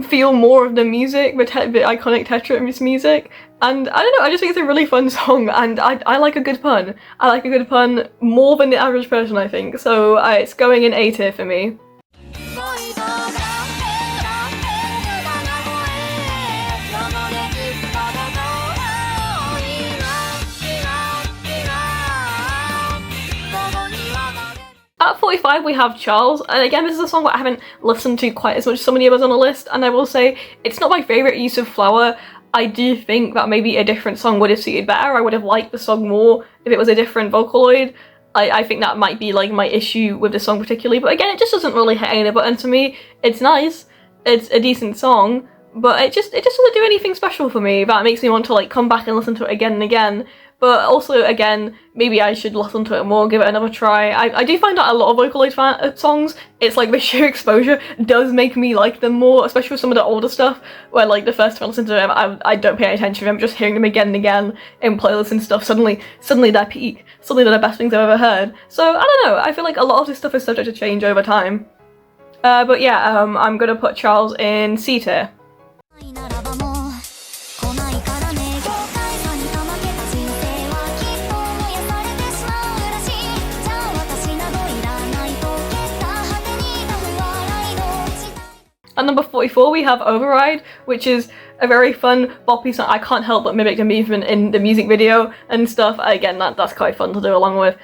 feel more of the music, the iconic Tetris music. And I don't know, I just think it's a really fun song, and I like a good pun. I like a good pun more than the average person, I think. So it's going in A tier for me. At 45 we have Charles, and again this is a song that I haven't listened to quite as much as some of the others on the list, and I will say it's not my favourite use of Flower. I do think that maybe a different song would have suited better. I would have liked the song more if it was a different Vocaloid. I think that might be like my issue with the song particularly, but again it just doesn't really hit any of the buttons for me. It's nice, it's a decent song, but it just doesn't do anything special for me that makes me want to like come back and listen to it again and again. But also, again, maybe I should listen to it more, give it another try. I do find that a lot of Vocaloid songs, it's like the sheer exposure does make me like them more, especially with some of the older stuff, where like the first time I listen to them, I don't pay any attention to them, just hearing them again and again in playlists and stuff, suddenly they're peak, suddenly they're the best things I've ever heard. So, I don't know, I feel like a lot of this stuff is subject to change over time. But yeah, I'm gonna put Charles in C tier. At number 44 we have Override, which is a very fun boppy song. I can't help but mimic the movement in the music video and stuff. Again, that's quite fun to do along with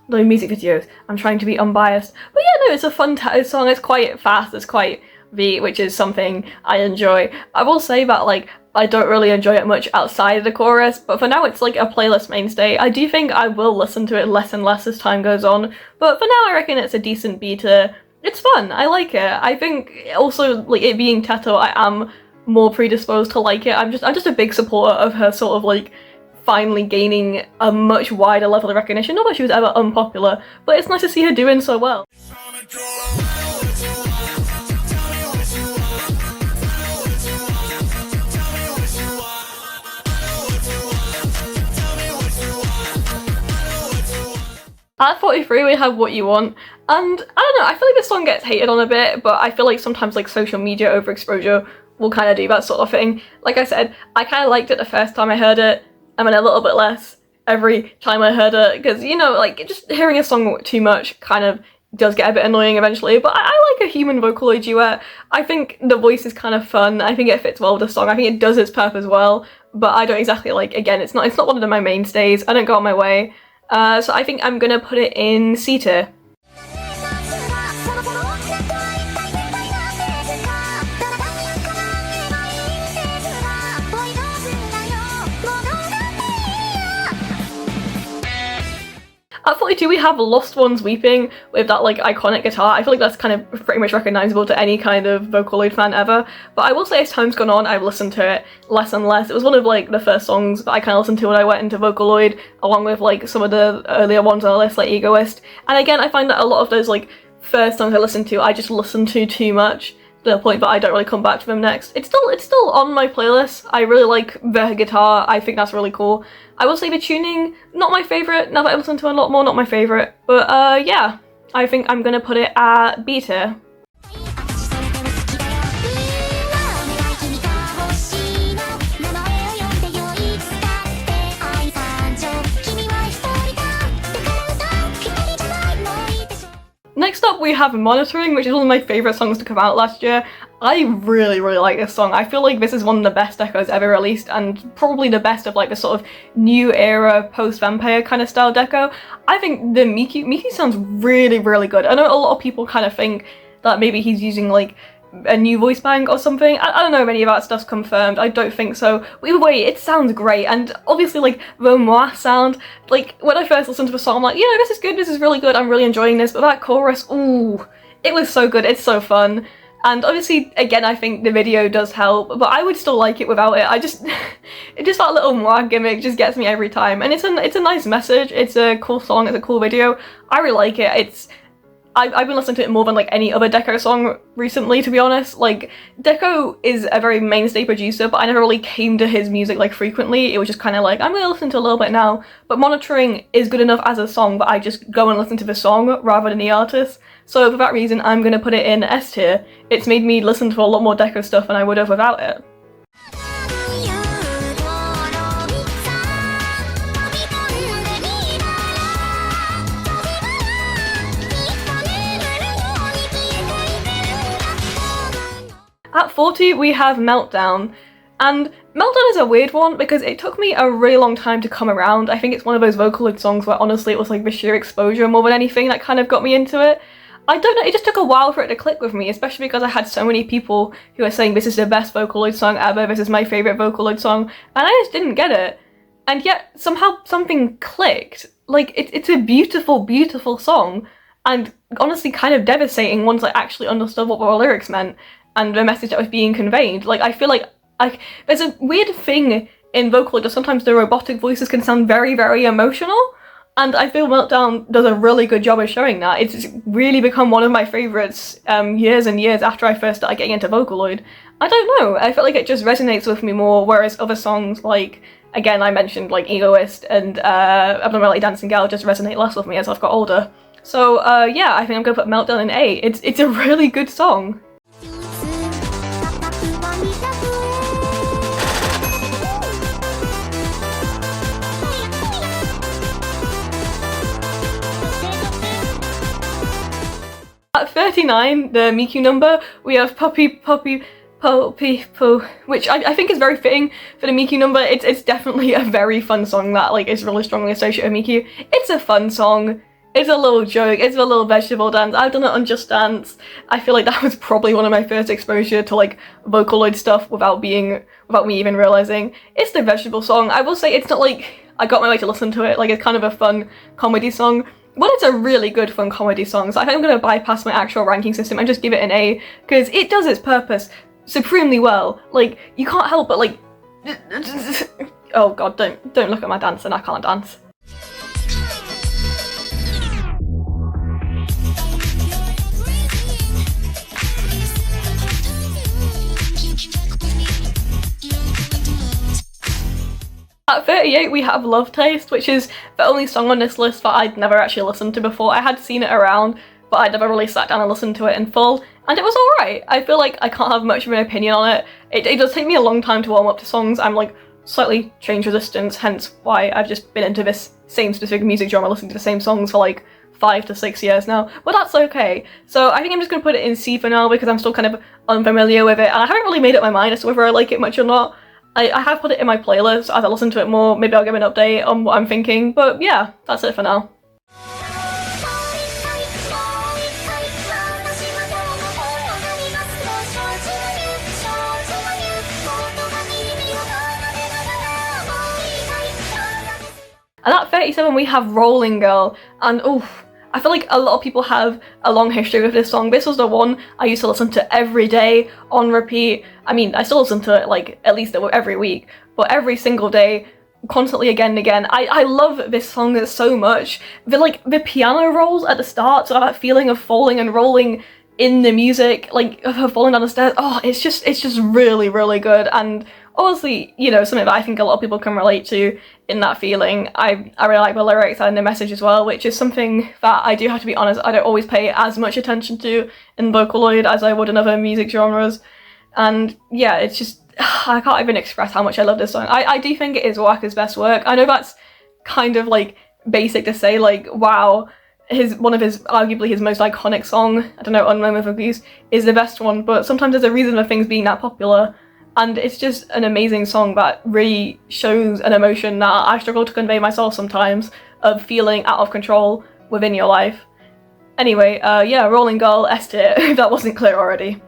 the music videos. I'm trying to be unbiased. But yeah, no, it's a fun song. It's quite fast, it's quite beat, which is something I enjoy. I will say that like I don't really enjoy it much outside of the chorus, but for now it's like a playlist mainstay. I do think I will listen to it less and less as time goes on, but for now I reckon it's a decent beater. It's fun, I like it. I think also, like, it being Teto, I am more predisposed to like it. I'm just a big supporter of her sort of like finally gaining a much wider level of recognition. Not that she was ever unpopular, but it's nice to see her doing so well. At 43 we have What You Want, and I don't know, I feel like this song gets hated on a bit, but I feel like sometimes like social media overexposure will kind of do that sort of thing. Like I said, I kind of liked it the first time I heard it, and then a little bit less every time I heard it, because, you know, like, just hearing a song too much kind of does get a bit annoying eventually, but I like a human Vocaloid duet. I think the voice is kind of fun, I think it fits well with the song, I think it does its purpose well, but I don't exactly like, again, it's not one of my mainstays, I don't go on my way. So I think I'm gonna put it in C tier. At 42 we have Lost Ones Weeping with that like iconic guitar. I feel like that's kind of pretty much recognisable to any kind of Vocaloid fan ever. But I will say as time's gone on, I've listened to it less and less. It was one of like the first songs that I kind of listened to when I went into Vocaloid, along with like some of the earlier ones on the list, like Egoist. And again, I find that a lot of those like first songs I listened to, I just listened to too much, to the point that I don't really come back to them next. It's still on my playlist. I really like the guitar, I think that's really cool. I will say the tuning, not my favourite, now that I listen to it a lot more, not my favourite. But yeah, I think I'm gonna put it at B tier. Next up we have Monitoring, which is one of my favourite songs to come out last year. I really like this song. I feel like this is one of the best decos ever released, and probably the best of like the sort of new era post-vampire kind of style deco. I think the Miki sounds really good. I know a lot of people kind of think that maybe he's using like a new voice bank or something. I don't know if any of that stuff's confirmed, I don't think so. But either way, it sounds great, and obviously like the moi sound, like when I first listened to the song, I'm like, you know, this is good, this is really good, I'm really enjoying this, but that chorus, ooh, it was so good, it's so fun. And obviously, again, I think the video does help, but I would still like it without it. It just that little moi gimmick just gets me every time. And it's a nice message, it's a cool song, it's a cool video. I really like it. I've been listening to it more than like any other Deco song recently, to be honest. Like, Deco is a very mainstay producer, but I never really came to his music like frequently. It was just kind of like, I'm gonna listen to a little bit now. But Monitoring is good enough as a song, but I just go and listen to the song rather than the artist. So for that reason, I'm gonna put it in S tier. It's made me listen to a lot more Deco stuff than I would have without it. At 40, we have Meltdown. And Meltdown is a weird one because it took me a really long time to come around. I think it's one of those Vocaloid songs where honestly it was like the sheer exposure more than anything that kind of got me into it. I don't know, it just took a while for it to click with me, especially because I had so many people who were saying this is the best Vocaloid song ever, this is my favourite Vocaloid song, and I just didn't get it. And yet, somehow something clicked. Like, it's a beautiful, beautiful song, and honestly kind of devastating once I actually understood what the lyrics meant and the message that was being conveyed. Like, I feel like there's a weird thing in Vocaloid that sometimes the robotic voices can sound very, very emotional, and I feel Meltdown does a really good job of showing that. It's really become one of my favourites years and years after I first started getting into Vocaloid. I don't know, I feel like it just resonates with me more, whereas other songs like, again, I mentioned like Egoist and Abnormality Dancing Gal just resonate less with me as I've got older. So yeah, I think I'm gonna put Meltdown in A. It's a really good song. At 39, the Miku number, we have Puppy Puppy Puppy Poo, which I think is very fitting for the Miku number. It's definitely a very fun song that like is really strongly associated with Miku. It's a fun song. It's a little joke, it's a little vegetable dance. I've done it on Just Dance. I feel like that was probably one of my first exposure to like Vocaloid stuff without me even realizing. It's the vegetable song. I will say it's not like I got my way to listen to it, like it's kind of a fun comedy song. But it's a really good fun comedy song, so I think I'm going to bypass my actual ranking system and just give it an A, because it does its purpose supremely well. Like, you can't help but like... Oh god, don't look at my dance and I can't dance. At 38, we have Love Taste, which is the only song on this list that I'd never actually listened to before. I had seen it around, but I'd never really sat down and listened to it in full, and it was alright. I feel like I can't have much of an opinion on it. It does take me a long time to warm up to songs. I'm like slightly change resistant, hence why I've just been into this same specific music genre, listening to the same songs for like 5 to 6 years now, but that's okay. So I think I'm just going to put it in C for now because I'm still kind of unfamiliar with it, and I haven't really made up my mind as to whether I like it much or not. I have put it in my playlist. As I listen to it more, maybe I'll give an update on what I'm thinking, but yeah, that's it for now. And at 37 we have Rolling Girl, and oof, I feel like a lot of people have a long history with this song. This was the one I used to listen to every day on repeat. I mean, I still listen to it like at least every week, but every single day, constantly again and again. I love this song so much. The piano rolls at the start, so that feeling of falling and rolling in the music, like of her falling down the stairs. Oh, it's just really, really good. And honestly, you know, something that I think a lot of people can relate to in that feeling. I really like the lyrics and the message as well, which is something that I do have to be honest, I don't always pay as much attention to in Vocaloid as I would in other music genres. And yeah, it's just, I can't even express how much I love this song. I do think it is Waka's best work. I know that's kind of like basic to say, like, wow, arguably his most iconic song, I don't know, Unknown with Abuse, is the best one, but sometimes there's a reason for things being that popular. And it's just an amazing song that really shows an emotion that I struggle to convey myself sometimes, of feeling out of control within your life. Anyway, yeah, Rolling Girl, S tier, if that wasn't clear already.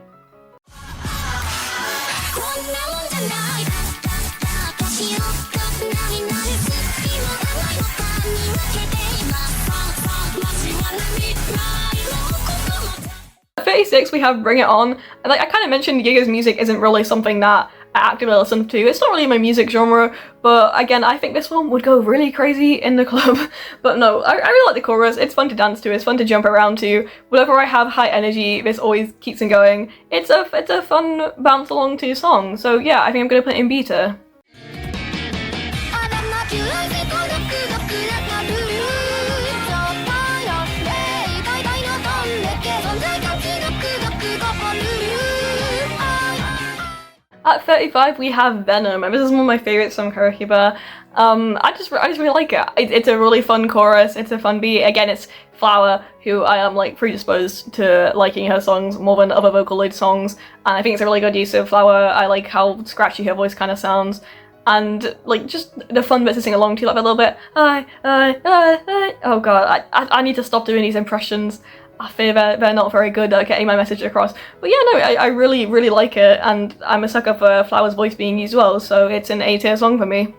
At 36 we have Bring It On. And like I kind of mentioned, Giga's music isn't really something that I actively listen to. It's not really my music genre, but again, I think this one would go really crazy in the club. But no, I really like the chorus. It's fun to dance to, it's fun to jump around to. Whenever I have high energy, this always keeps me going. It's a fun bounce along to song. So yeah, I think I'm gonna put it in beta. At 35 we have Venom, and this is one of my favourite song karaoke bar. I just really like it. It's a really fun chorus, it's a fun beat. Again, it's Flower, who I am like predisposed to liking her songs more than other Vocaloid songs, and I think it's a really good use of Flower. I like how scratchy her voice kind of sounds, and like just the fun bits to sing along to, like a little bit. Oh god, I need to stop doing these impressions. I fear they're not very good at getting my message across. But yeah, no, I really like it, and I'm a sucker for Flower's voice being used well, so it's an A tier song for me.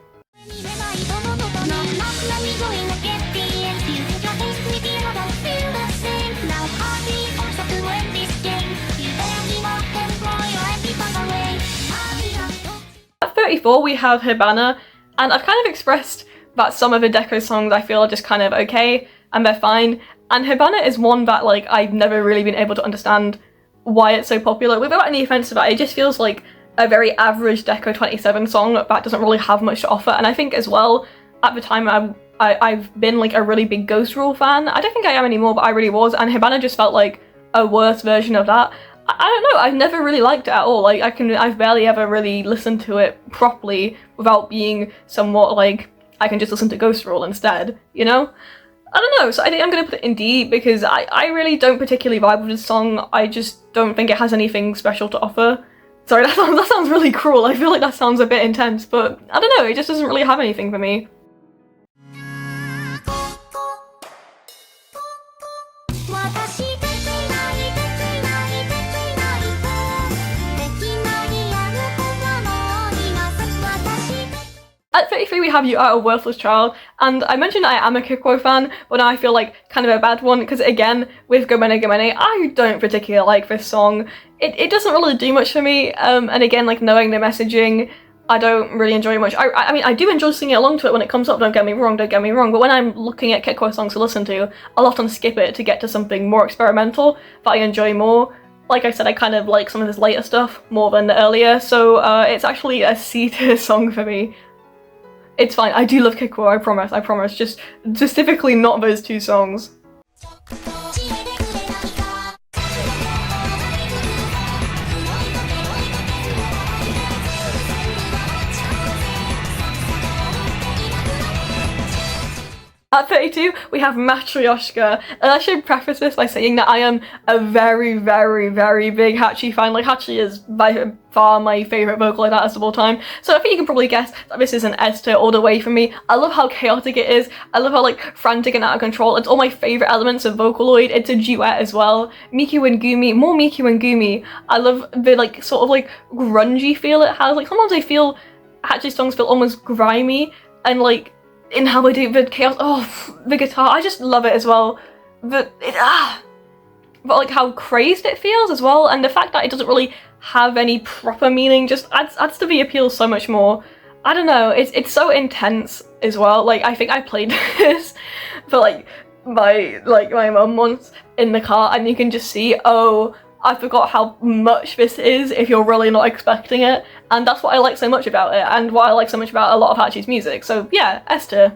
At 34 we have Hibana, and I've kind of expressed that some of the Deco songs I feel are just kind of okay, and they're fine. And Hibana is one that like I've never really been able to understand why it's so popular. Without any offense to that, it just feels like a very average Deco 27 song that doesn't really have much to offer. And I think as well, at the time I've been like a really big Ghost Rule fan. I don't think I am anymore, but I really was, and Hibana just felt like a worse version of that. I don't know, I've never really liked it at all. Like I've barely ever really listened to it properly without being somewhat like, I can just listen to Ghost Rule instead, you know? I don't know, so I think I'm going to put it in D because I really don't particularly vibe with this song. I just don't think it has anything special to offer. Sorry, that sounds really cruel. I feel like that sounds a bit intense, but I don't know, it just doesn't really have anything for me. At 33 we have You Are a Worthless Child, and I mentioned I am a Kikuo fan, but now I feel like kind of a bad one, because again, with Gomene Gomene, I don't particularly like this song. It doesn't really do much for me, and again, like knowing the messaging, I don't really enjoy it much. I mean, I do enjoy singing along to it when it comes up, don't get me wrong, but when I'm looking at Kikuo songs to listen to, I'll often skip it to get to something more experimental that I enjoy more. Like I said, I kind of like some of his later stuff more than the earlier, so it's actually a C tier song for me. It's fine, I do love Kikuo, I promise, just specifically not those two songs. At 32, we have Matryoshka, and I should preface this by saying that I am a very big Hachi fan. Like, Hachi is by far my favourite Vocaloid artist of all time, so I think you can probably guess that this is an S tier all the way for me. I love how chaotic it is, I love how like frantic and out of control. It's all my favourite elements of Vocaloid. It's a duet as well. Miku and Gumi, more Miku and Gumi. I love the like sort of like grungy feel it has. Like sometimes I feel Hachi's songs feel almost grimy, and like in how they do the chaos, the guitar, I just love it as well. But like how crazed it feels as well, and the fact that it doesn't really have any proper meaning just adds to the appeal so much more. I don't know, it's so intense as well. Like I think I played this for like my mum once in the car, and you can just see, oh, I forgot how much this is if you're really not expecting it, and that's what I like so much about it, and what I like so much about a lot of Hachi's music. So yeah, S tier.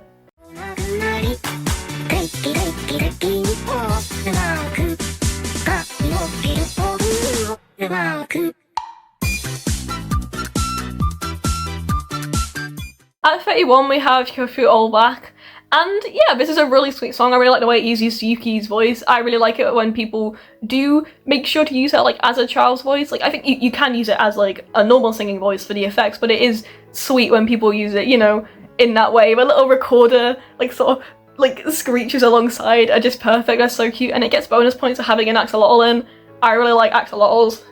At 31 we have Kyofu All Black, and yeah, this is a really sweet song. I really like the way it uses Yuki's voice. I really like it when people do make sure to use it like as a child's voice. Like I think you can use it as like a normal singing voice for the effects, but it is sweet when people use it, you know, in that way. The little recorder like sort of like screeches alongside are just perfect. They're so cute, and it gets bonus points for having an axolotl in. I really like axolotls.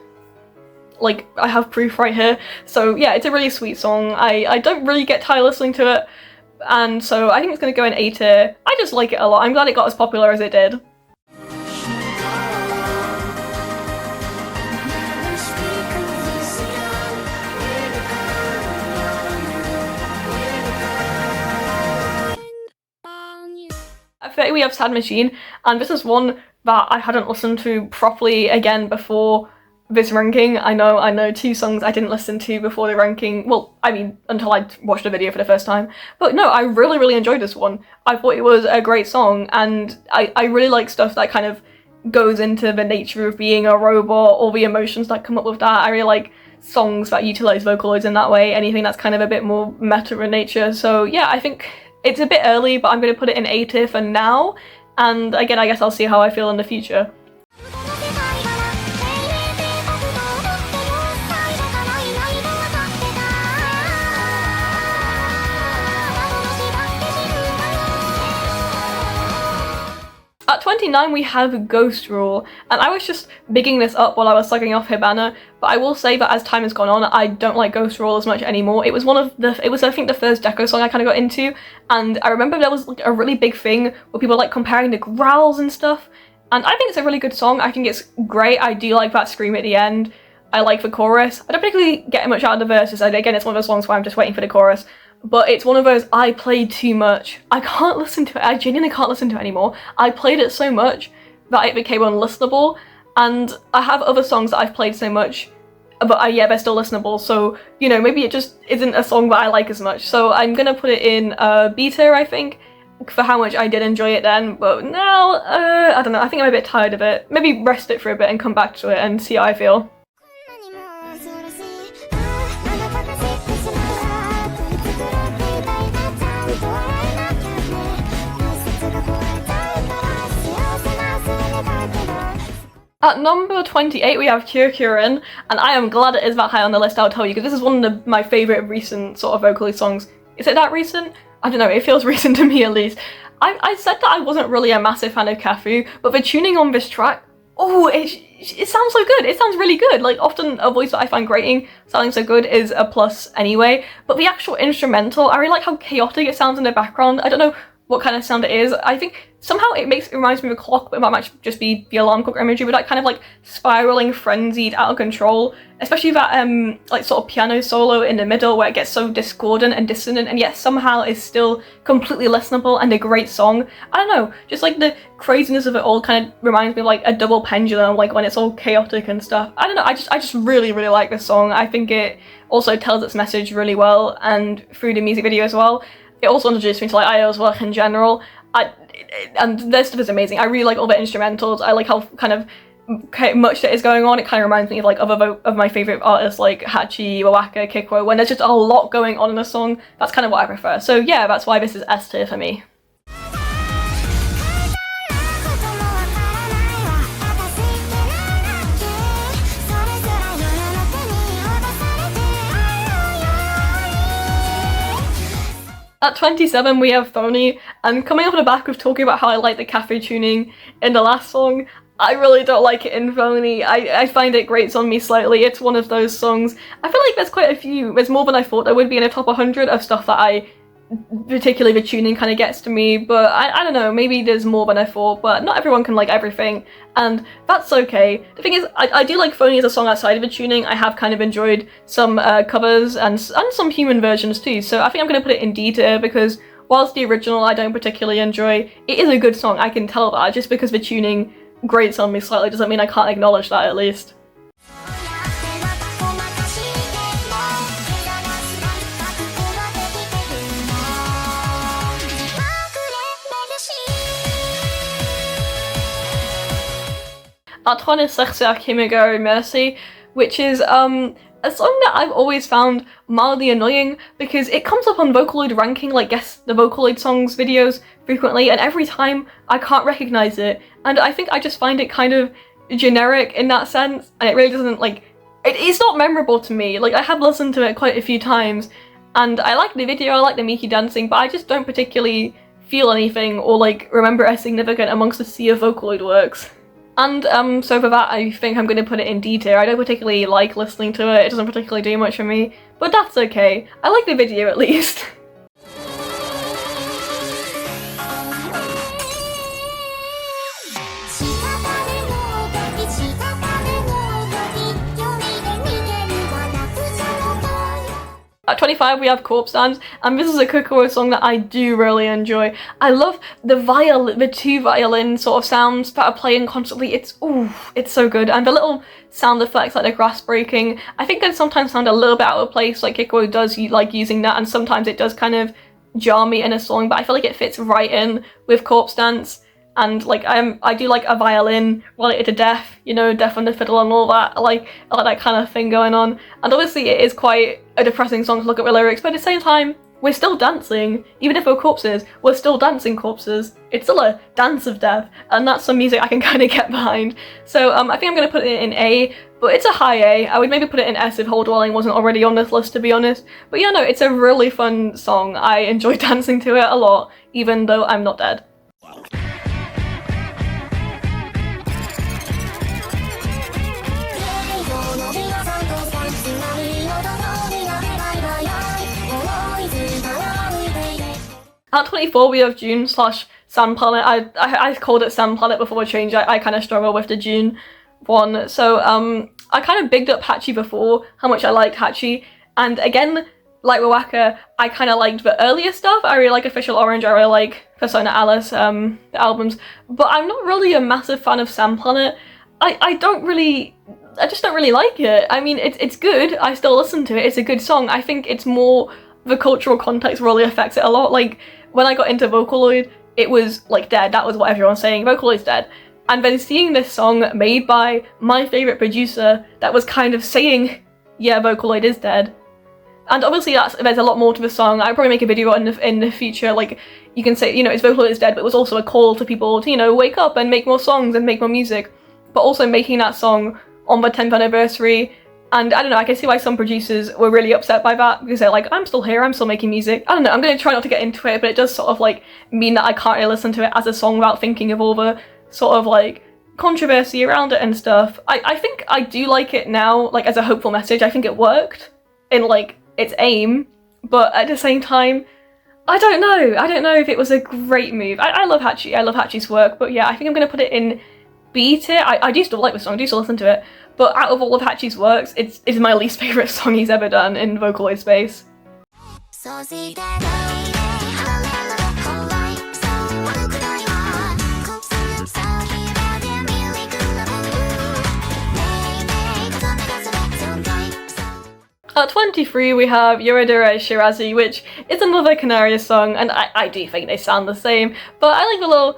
Like, I have proof right here. So yeah, it's a really sweet song. I don't really get tired listening to it, and so I think it's going to go in A tier. I just like it a lot. I'm glad it got as popular as it did. 30 we have Sad Machine, and this is one that I hadn't listened to properly again before this ranking. I know 2 songs I didn't listen to before the ranking, well, I mean, until I watched the video for the first time. But no, I really enjoyed this one. I thought it was a great song, and I really like stuff that kind of goes into the nature of being a robot, all the emotions that come up with that. I really like songs that utilize Vocaloids in that way, anything that's kind of a bit more meta in nature. So yeah, I think it's a bit early, but I'm going to put it in A tier for now, and again, I guess I'll see how I feel in the future. At 29 we have Ghost Rule, and I was just bigging this up while I was slugging off Hibana, but I will say that as time has gone on, I don't like Ghost Rule as much anymore. It was I think the first Deco song I kind of got into, and I remember there was like a really big thing where people like comparing the growls and stuff, and I think it's a really good song. I think it's great. I do like that scream at the end. I like the chorus. I don't particularly get much out of the verses, and again, it's one of those songs where I'm just waiting for the chorus. But it's one of those I played too much. I can't listen to it. I genuinely can't listen to it anymore. I played it so much that it became unlistenable, and I have other songs that I've played so much, but yeah, they're still listenable. So, you know, maybe it just isn't a song that I like as much. So I'm gonna put it in B tier, I think, for how much I did enjoy it then. But now, I don't know. I think I'm a bit tired of it. Maybe rest it for a bit and come back to it and see how I feel. At number 28 we have Kyokurin, and I am glad it is that high on the list, I'll tell you, because this is one of my favourite recent sort of Vocaloid songs. Is it that recent? I don't know, it feels recent to me at least. I said that I wasn't really a massive fan of Kafu, but the tuning on this track, oh, it sounds so good. It sounds really good. Like, often a voice that I find grating sounding so good is a plus anyway, but the actual instrumental, I really like how chaotic it sounds in the background. I don't know what kind of sound it is. I think somehow it reminds me of a clock, but it might just be the alarm clock imagery, but that kind of like spiraling, frenzied, out of control, especially that like sort of piano solo in the middle where it gets so discordant and dissonant, and yet somehow is still completely listenable and a great song. I don't know, just like the craziness of it all kind of reminds me of like a double pendulum, like when it's all chaotic and stuff. I don't know, I just really like this song. I think it also tells its message really well, and through the music video as well. It also introduced me to like IO's work in general, and their stuff is amazing. I really like all the instrumentals. I like how kind of much that is going on. It kind of reminds me of like other of my favourite artists like Hachi, Wawaka, Kikwo, when there's just a lot going on in a song. That's kind of what I prefer. So yeah, that's why this is S tier for me. At 27 we have Phony, and coming off the back of talking about how I like the cafe tuning in the last song, I really don't like it in Phony. I find it grates on me slightly. It's one of those songs. I feel like there's quite a few, there's more than I thought there would be in a top 100 of stuff that particularly the tuning kind of gets to me, but I don't know, maybe there's more than I thought, but not everyone can like everything, and that's okay. The thing is, I do like Phony as a song outside of the tuning. I have kind of enjoyed some covers and some human versions too, so I think I'm going to put it in D tier, because whilst the original I don't particularly enjoy, it is a good song, I can tell that. Just because the tuning grates on me slightly doesn't mean I can't acknowledge that at least. At 26 Kimigari Mercy, which is a song that I've always found mildly annoying because it comes up on Vocaloid ranking, like guess the Vocaloid songs videos frequently, and every time I can't recognize it, and I think I just find it kind of generic in that sense, and it really doesn't like, it's not memorable to me. Like, I have listened to it quite a few times, and I like the video, I like the Miki dancing, but I just don't particularly feel anything or like remember it as significant amongst the sea of Vocaloid works. And so for that, I think I'm going to put it in D tier. I don't particularly like listening to it, it doesn't particularly do much for me, but that's okay. I like the video at least. At At 25 we have Corpstats, and this is a Kokoro song that I do really enjoy. I love the two violin sort of sounds that are playing constantly. It's so good, and the little sound effects like the grass breaking, I think they sometimes sound a little bit out of place, like Kokoro does like using that, and sometimes it does kind of jar me in a song, but I feel like it fits right in with Corpstats. And like I do like a violin related to death, you know, death on the fiddle and all that. I like that kind of thing going on. And obviously it is quite a depressing song to look at the lyrics, but at the same time, we're still dancing. Even if we're corpses, we're still dancing corpses. It's still a dance of death, and that's some music I can kind of get behind. So I think I'm going to put it in A, but it's a high A. I would maybe put it in S if Whole Dwelling wasn't already on this list, to be honest. But yeah, no, it's a really fun song. I enjoy dancing to it a lot, even though I'm not dead. At 24 we have June / Sand Planet. I called it Sand Planet before I changed. I kind of struggle with the June one. So I kind of bigged up Hachi before, how much I liked Hachi. And again, like with Waka, I kind of liked the earlier stuff. I really like Official Orange, I really like Persona Alice, the albums. But I'm not really a massive fan of Sand Planet. I just don't really like it. I mean, it's good. I still listen to it. It's a good song. I think it's more the cultural context really affects it a lot. Like, when I got into Vocaloid, it was like dead. That was what everyone's saying. Vocaloid's dead. And then seeing this song made by my favourite producer that was kind of saying, yeah, Vocaloid is dead. And obviously there's a lot more to the song. I'll probably make a video in the future, like, you can say, you know, it's Vocaloid is dead, but it was also a call to people to, you know, wake up and make more songs and make more music. But also making that song on the 10th anniversary. And I don't know, I can see why some producers were really upset by that, because they're like, I'm still here, I'm still making music. I don't know, I'm going to try not to get into it, but it does sort of like mean that I can't really listen to it as a song without thinking of all the sort of like controversy around it and stuff. I think I do like it now, like as a hopeful message. I think it worked in like its aim, but at the same time, I don't know if it was a great move. I love Hachi, I love Hachi's work, but yeah, I think I'm going to put it in B tier. I do still like the song, I do still listen to it. But out of all of Hachi's works, it's my least favourite song he's ever done in Vocaloid space. At 23 we have Yorodura Shirazi, which is another Canaria song, and I do think they sound the same, but I like the little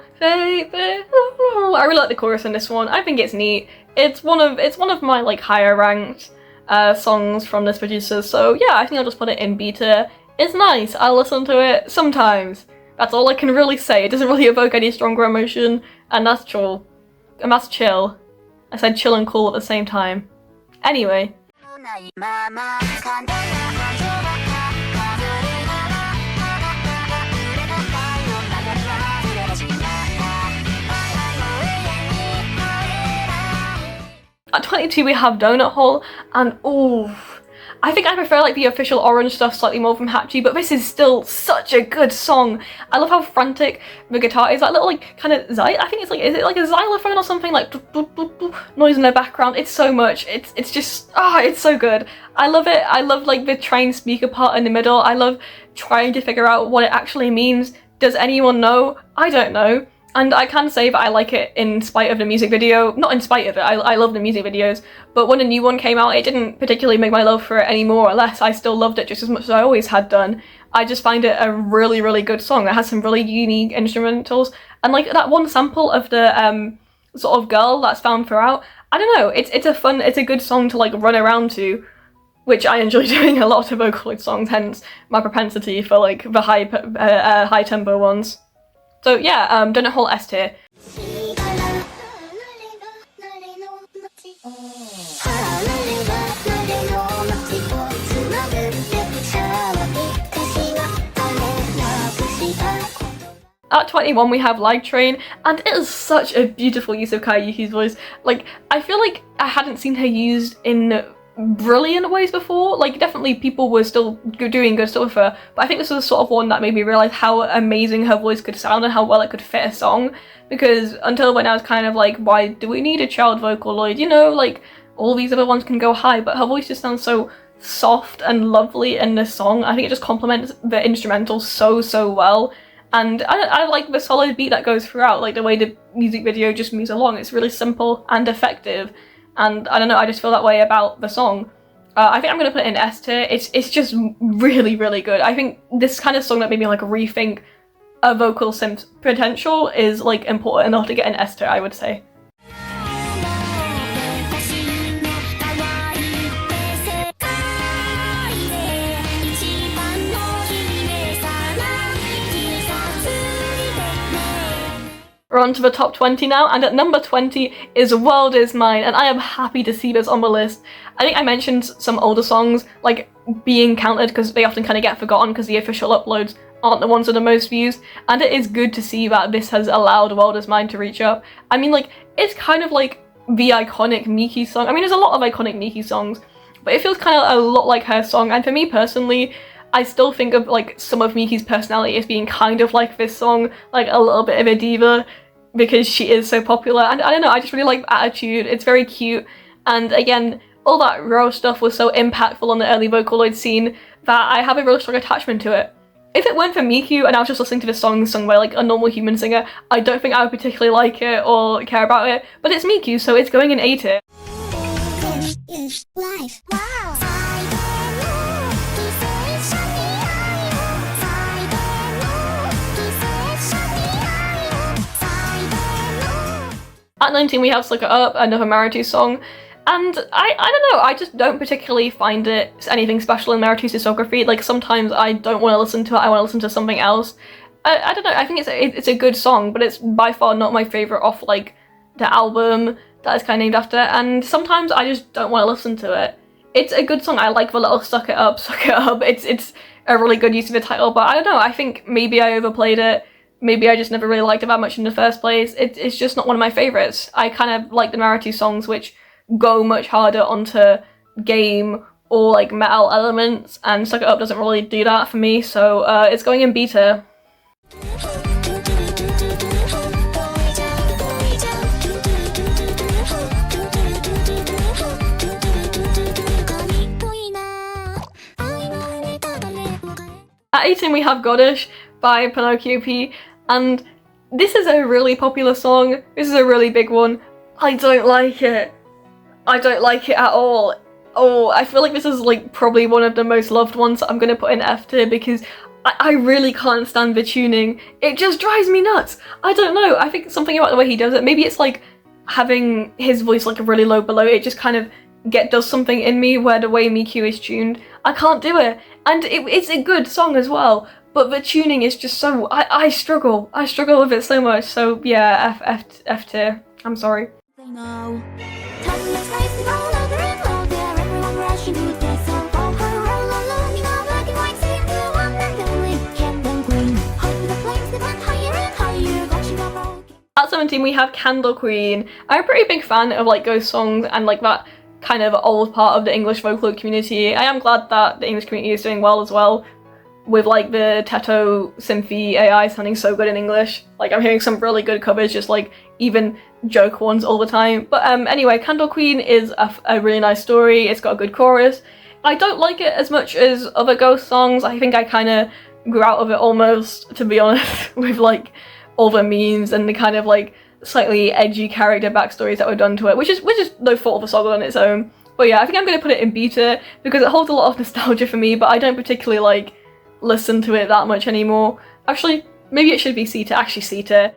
I really like the chorus in this one. I think it's neat. It's one of my like higher ranked songs from this producer, so yeah, I think I'll just put it in B tier. It's nice, I listen to it sometimes. That's all I can really say. It doesn't really evoke any stronger emotion, and that's chill. I said chill and cool at the same time. Anyway. At 22 we have Donut Hole, and I think I prefer like the Official Orange stuff slightly more from Hachi, but this is still such a good song. I love how frantic the guitar is, that little like kind of I think it's like, is it like a xylophone or something, like noise in the background. It's so much, it's just, it's so good. I love it. I love like the train speaker part in the middle. I love trying to figure out what it actually means. Does anyone know? I don't know. And I can say that I like it in spite of the music video. Not in spite of it, I love the music videos, but when a new one came out, it didn't particularly make my love for it any more or less. I still loved it just as much as I always had done. I just find it a really, really good song that has some really unique instrumentals, and like that one sample of the sort of girl that's found throughout. I don't know, it's a good song to like run around to, which I enjoy doing a lot of Vocaloid songs, hence my propensity for like the high tempo ones. So yeah, Donut Hole S tier. At 21 we have Light Train, and it is such a beautiful use of Kaiyuki's voice. Like, I feel like I hadn't seen her used in brilliant ways before. Like, definitely people were still doing good stuff with her, but I think this was sort of one that made me realise how amazing her voice could sound and how well it could fit a song, because until then I was kind of like, why do we need a child Vocaloid? You know, like, all these other ones can go high, but her voice just sounds so soft and lovely in this song. I think it just complements the instrumental so well. And I like the solid beat that goes throughout, like the way the music video just moves along. It's really simple and effective. And I don't know, I just feel that way about the song. I think I'm gonna put it in S tier. It's just really good. I think this kind of song that made me like rethink a vocal synth potential is like important enough to get an S tier, I would say. We're on to the top 20 now, and at number 20 is World Is Mine, and I am happy to see this on the list. I think I mentioned some older songs, like, being counted because they often kind of get forgotten because the official uploads aren't the ones with the most views, and it is good to see that this has allowed World Is Mine to reach up. I mean, like, it's kind of like the iconic Miki song. I mean, there's a lot of iconic Miki songs, but it feels kind of a lot like her song, and for me personally, I still think of, like, some of Miki's personality as being kind of like this song, like a little bit of a diva, because she is so popular, and I don't know, I just really like the attitude. It's very cute, and again, all that raw stuff was so impactful on the early Vocaloid scene that I have a real strong attachment to it. If it weren't for Miku and I was just listening to this song sung by like a normal human singer, I don't think I would particularly like it or care about it, but it's Miku, so it's going in A tier. At 19 we have Slick It Up, another Maratu song, and I don't know, I just don't particularly find it anything special in Maratu's discography. Like, sometimes I don't want to listen to it, I want to listen to something else. I don't know, I think it's a good song, but it's by far not my favourite off, like, the album that it's kind of named after, and sometimes I just don't want to listen to it. It's a good song, I like the little suck it up, it's a really good use of the title, but I don't know, I think maybe I overplayed it. Maybe I just never really liked it that much in the first place. It's just not one of my favourites. I kind of like the Maratu songs which go much harder onto game or like metal elements, and Suck It Up doesn't really do that for me, so it's going in B tier. At 18 we have Goddish by Pinocchio P, and this is a really popular song. This is a really big one. I don't like it. I don't like it at all. Oh, I feel like this is like probably one of the most loved ones that I'm gonna put in F tier because I really can't stand the tuning. It just drives me nuts. I don't know, I think something about the way he does it, maybe it's like having his voice like really low below, it just kind of does something in me where the way Miku is tuned, I can't do it. And it's a good song as well, but the tuning is just so, I struggle with it so much, so yeah, F tier, I'm sorry. At 17 we have Candle Queen. I'm a pretty big fan of like ghost songs and like that kind of old part of the English Vocaloid community. I am glad that the English community is doing well as well, with like the Teto Synthy AI sounding so good in English. Like, I'm hearing some really good covers, just like even joke ones all the time. But anyway, Candle Queen is a really nice story. It's got a good chorus. I don't like it as much as other ghost songs. I think I kind of grew out of it almost, to be honest, with like all the memes and the kind of like slightly edgy character backstories that were done to it, which is no fault of the song on its own. But yeah, I think I'm going to put it in B tier because it holds a lot of nostalgia for me, but I don't particularly like listen to it that much anymore. Actually, maybe it should be C tier. Actually, C tier.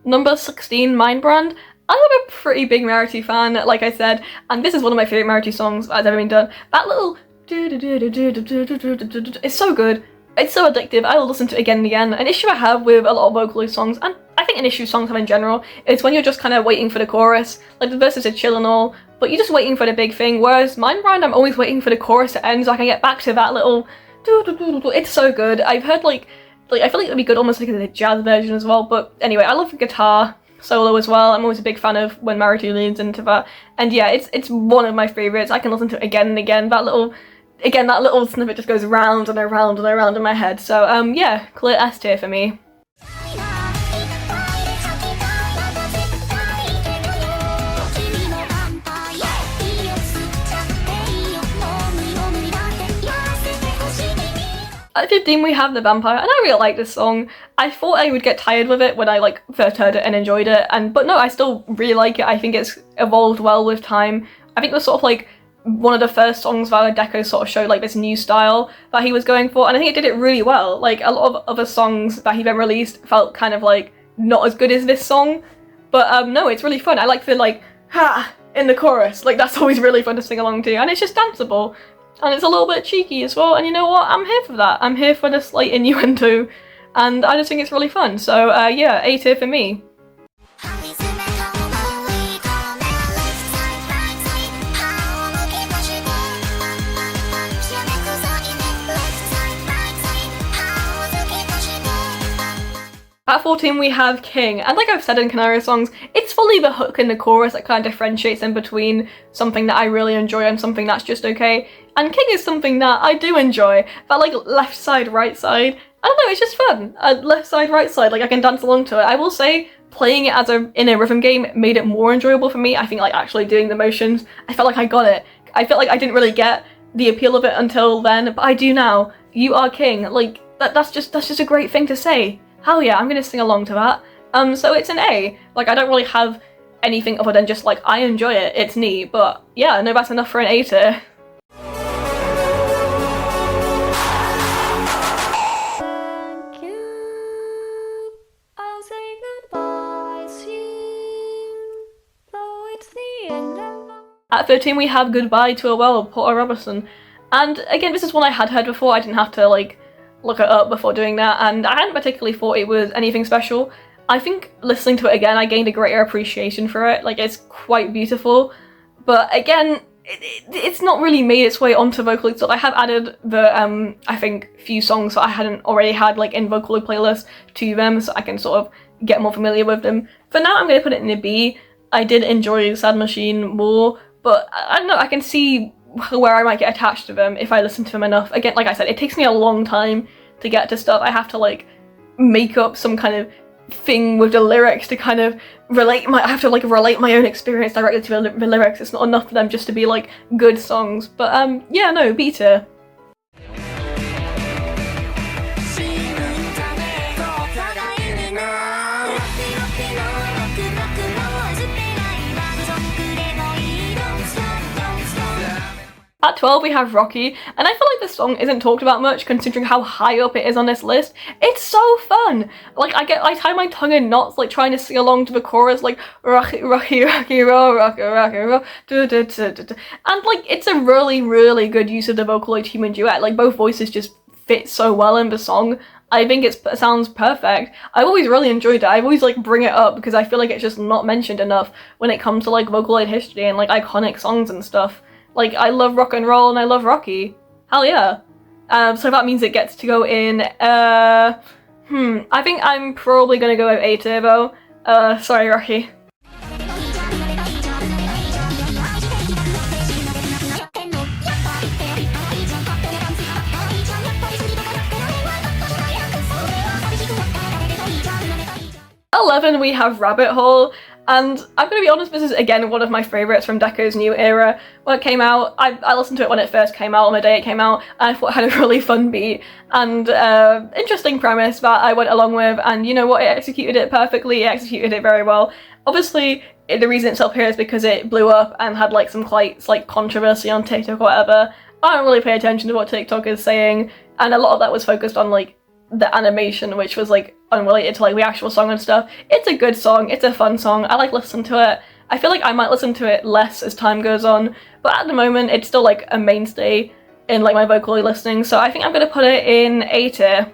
Number 16, Mind Brand. I'm a pretty big Maratu fan, like I said, and this is one of my favourite Maratu songs that's ever been done. That little it's so good. It's so addictive. I will listen to it again and again. An issue I have with a lot of Vocaloid songs, and I think an issue songs have in general, is when you're just kind of waiting for the chorus. Like, the verses are chill and all, but you're just waiting for the big thing, whereas Mind Brand, I'm always waiting for the chorus to end so I can get back to that little It's so good. I've heard like I feel like it'd be good almost like a jazz version as well, but anyway, I love the guitar solo as well. I'm always a big fan of when Maratu leans into that, and yeah, it's one of my favourites. I can listen to it again and again. That little again, that little snippet just goes round and around and around in my head. So yeah, clear S tier for me. At 15 we have The Vampire, and I really like this song. I thought I would get tired with it when I like first heard it and enjoyed it, but no, I still really like it. I think it's evolved well with time. I think it was sort of like one of the first songs that Deco sort of showed like this new style that he was going for, and I think it did it really well. Like a lot of other songs that he then released felt kind of like not as good as this song, but no, it's really fun. I like the like ha in the chorus, like that's always really fun to sing along to, and it's just danceable. And it's a little bit cheeky as well, and you know what? I'm here for that. I'm here for the slight innuendo, and I just think it's really fun. So yeah, A tier for me. At 14 we have King, and like I've said in Canario songs, it's fully the hook and the chorus that kind of differentiates in between something that I really enjoy and something that's just okay. And King is something that I do enjoy. That like left side, right side, I don't know, it's just fun. Left side, right side, like I can dance along to it. I will say, playing it as in a rhythm game made it more enjoyable for me. I think like actually doing the motions, I felt like I got it. I felt like I didn't really get the appeal of it until then, but I do now. You are king, like that's just a great thing to say. Hell yeah, I'm gonna sing along to that. So it's an A. Like I don't really have anything other than just like I enjoy it, it's neat, but yeah, no, that's enough for an A tier. At 13 we have Goodbye to a World, Porter Robertson. And again, this is one I had heard before. I didn't have to like look it up before doing that, and I hadn't particularly thought it was anything special. I think listening to it again, I gained a greater appreciation for it. Like it's quite beautiful, but again, it's not really made its way onto Vocaloid. So I have added the I think few songs that I hadn't already had like in Vocaloid playlists to them, so I can sort of get more familiar with them. For now, I'm going to put it in a B. I did enjoy Sad Machine more, but I don't know, I can see where I might get attached to them if I listen to them enough. Again, like I said, it takes me a long time to get to stuff. I have to like make up some kind of thing with the lyrics to kind of I have to like relate my own experience directly to the lyrics. It's not enough for them just to be like good songs. But yeah, no, B tier. At 12 we have Rocky, and I feel like this song isn't talked about much considering how high up it is on this list. It's so fun! Like I tie my tongue in knots like trying to sing along to the chorus like Rocky, Rocky, Rocky, roll, Rocky, Rocky, roll, do, do, do, do, do. And like it's a really, really good use of the Vocaloid human duet. Like both voices just fit so well in the song. I think it sounds perfect. I've always really enjoyed it. I've always like bring it up because I feel like it's just not mentioned enough when it comes to like Vocaloid history and like iconic songs and stuff. Like, I love rock and roll and I love Rocky. Hell yeah. So that means it gets to go in, I think I'm probably gonna go with A tier though. Sorry, Rocky. At 11 we have Rabbit Hole. And I'm gonna be honest, this is again one of my favourites from Deco's new era. When it came out, I listened to it when it first came out, on the day it came out, and I thought it had a really fun beat and interesting premise that I went along with, and you know what, it executed it perfectly, it executed it very well. Obviously, the reason it's up here is because it blew up and had like some slight controversy on TikTok or whatever. I don't really pay attention to what TikTok is saying, and a lot of that was focused on like the animation, which was like unrelated to like the actual song and stuff. It's a good song, it's a fun song, I like listening to it. I feel like I might listen to it less as time goes on, but at the moment it's still like a mainstay in like my Vocaloid listening, so I think I'm gonna put it in A tier.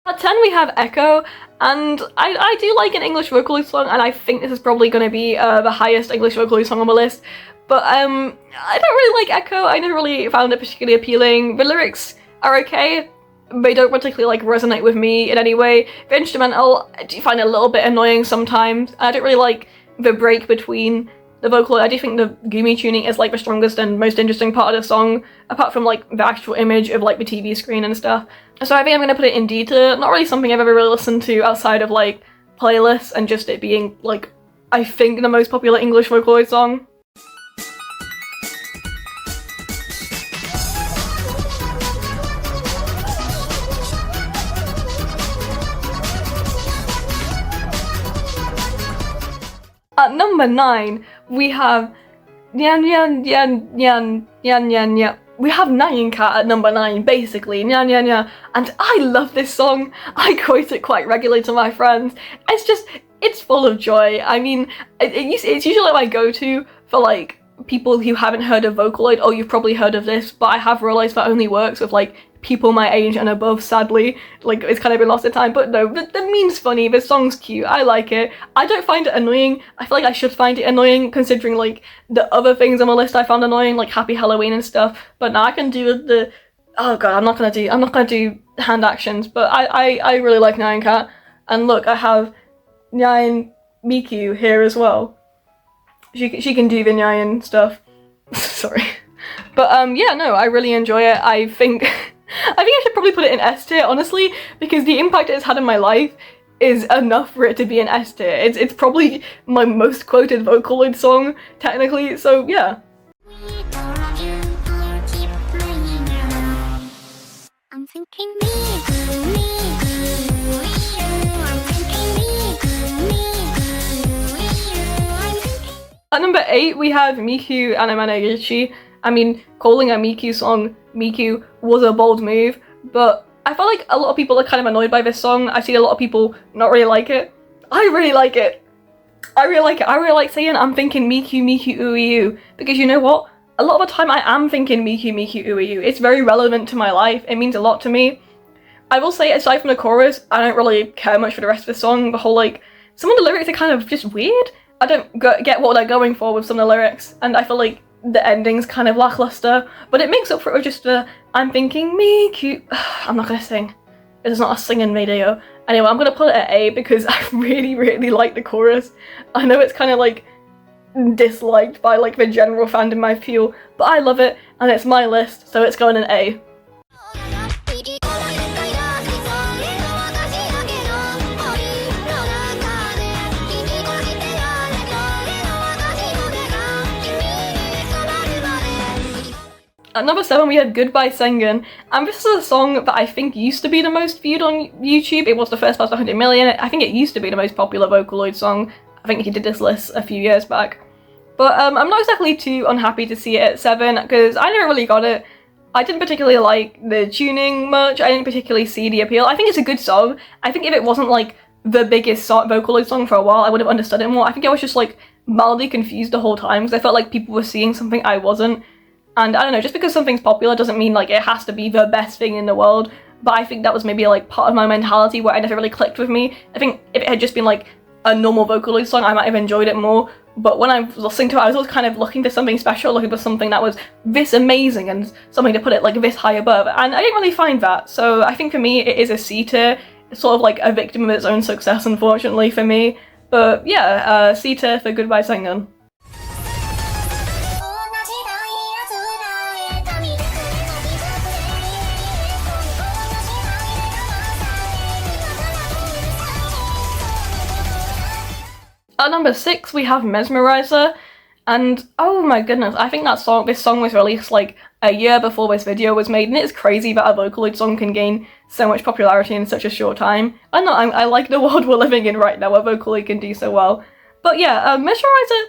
At 10 we have Echo, and I do like an English Vocaloid song, and I think this is probably going to be the highest English Vocaloid song on the list, but I don't really like Echo. I never really found it particularly appealing. The lyrics are okay, they don't particularly like resonate with me in any way. The instrumental, I do find it a little bit annoying sometimes. I don't really like the break between the Vocaloid. I do think the Gumi tuning is like the strongest and most interesting part of the song, apart from like the actual image of like the TV screen and stuff. So I think I'm gonna put it in D tier. Not really something I've ever really listened to outside of like playlists and just it being like, I think, the most popular English Vocaloid song. At number 9, we have Nyan Nyan Nyan Nyan Nyan Nyan Nyan. We have Nyan Cat at number 9, basically, Nyan Nyan Nyan. And I love this song. I quote it quite regularly to my friends. It's full of joy. I mean, it's usually my go-to for like people who haven't heard of Vocaloid. Oh, you've probably heard of this, but I have realised that only works with like people my age and above, sadly. Like, it's kind of been lost in time, but no, the meme's funny, the song's cute, I like it. I don't find it annoying. I feel like I should find it annoying considering like the other things on the list I found annoying, like Happy Halloween and stuff, but now I can do the, oh god, I'm not gonna do hand actions, but I really like Nyan Cat. And look, I have Nyan Miku here as well. She can do the Nyan stuff. Sorry. But yeah, no, I really enjoy it. I think I should probably put it in S tier, honestly, because the impact it's had in my life is enough for it to be an S tier. It's probably my most quoted Vocaloid song, technically, so yeah. At number 8, we have Miku Anamanagichi. I mean, calling a Miku song Miku was a bold move, but I feel like a lot of people are kind of annoyed by this song. I see a lot of people not really like it. I really like it. I really like it. I really like saying I'm thinking Miku, Miku, Uiu, because you know what? A lot of the time I am thinking Miku, Miku, Uiu. It's very relevant to my life. It means a lot to me. I will say, aside from the chorus, I don't really care much for the rest of the song. The whole, like, some of the lyrics are kind of just weird. I don't get what they're going for with some of the lyrics, and I feel like the ending's kind of lackluster, but it makes up for it with just the I'm thinking Miku. I'm not gonna sing. It is not a singing video. Anyway, I'm gonna put it at A because I really like the chorus. I know it's kind of like disliked by like the general fandom I feel, but I love it and it's my list, so it's going in A. At number 7, we had Goodbye Sengen, and this is a song that I think used to be the most viewed on YouTube. It was the first past 100 million. I think it used to be the most popular Vocaloid song. I think he did this list a few years back. But I'm not exactly too unhappy to see it at 7, because I never really got it. I didn't particularly like the tuning much. I didn't particularly see the appeal. I think it's a good song. I think if it wasn't like the biggest Vocaloid song for a while, I would have understood it more. I think I was just like mildly confused the whole time, because I felt like people were seeing something I wasn't. And I don't know, just because something's popular doesn't mean like it has to be the best thing in the world, but I think that was maybe like part of my mentality where it never really clicked with me. I think if it had just been like a normal Vocaloid song, I might have enjoyed it more, but when I was listening to it, I was always kind of looking for something special, looking for something that was this amazing and something to put it like this high above, and I didn't really find that. So I think for me it is a C tier. It's sort of like a victim of its own success, unfortunately for me. But yeah, C tier for Goodbye Sengen. At number 6, we have Mesmerizer, and oh my goodness, I think this song was released like a year before this video was made, and it's crazy that a Vocaloid song can gain so much popularity in such a short time. I like the world we're living in right now where Vocaloid can do so well. But yeah, Mesmerizer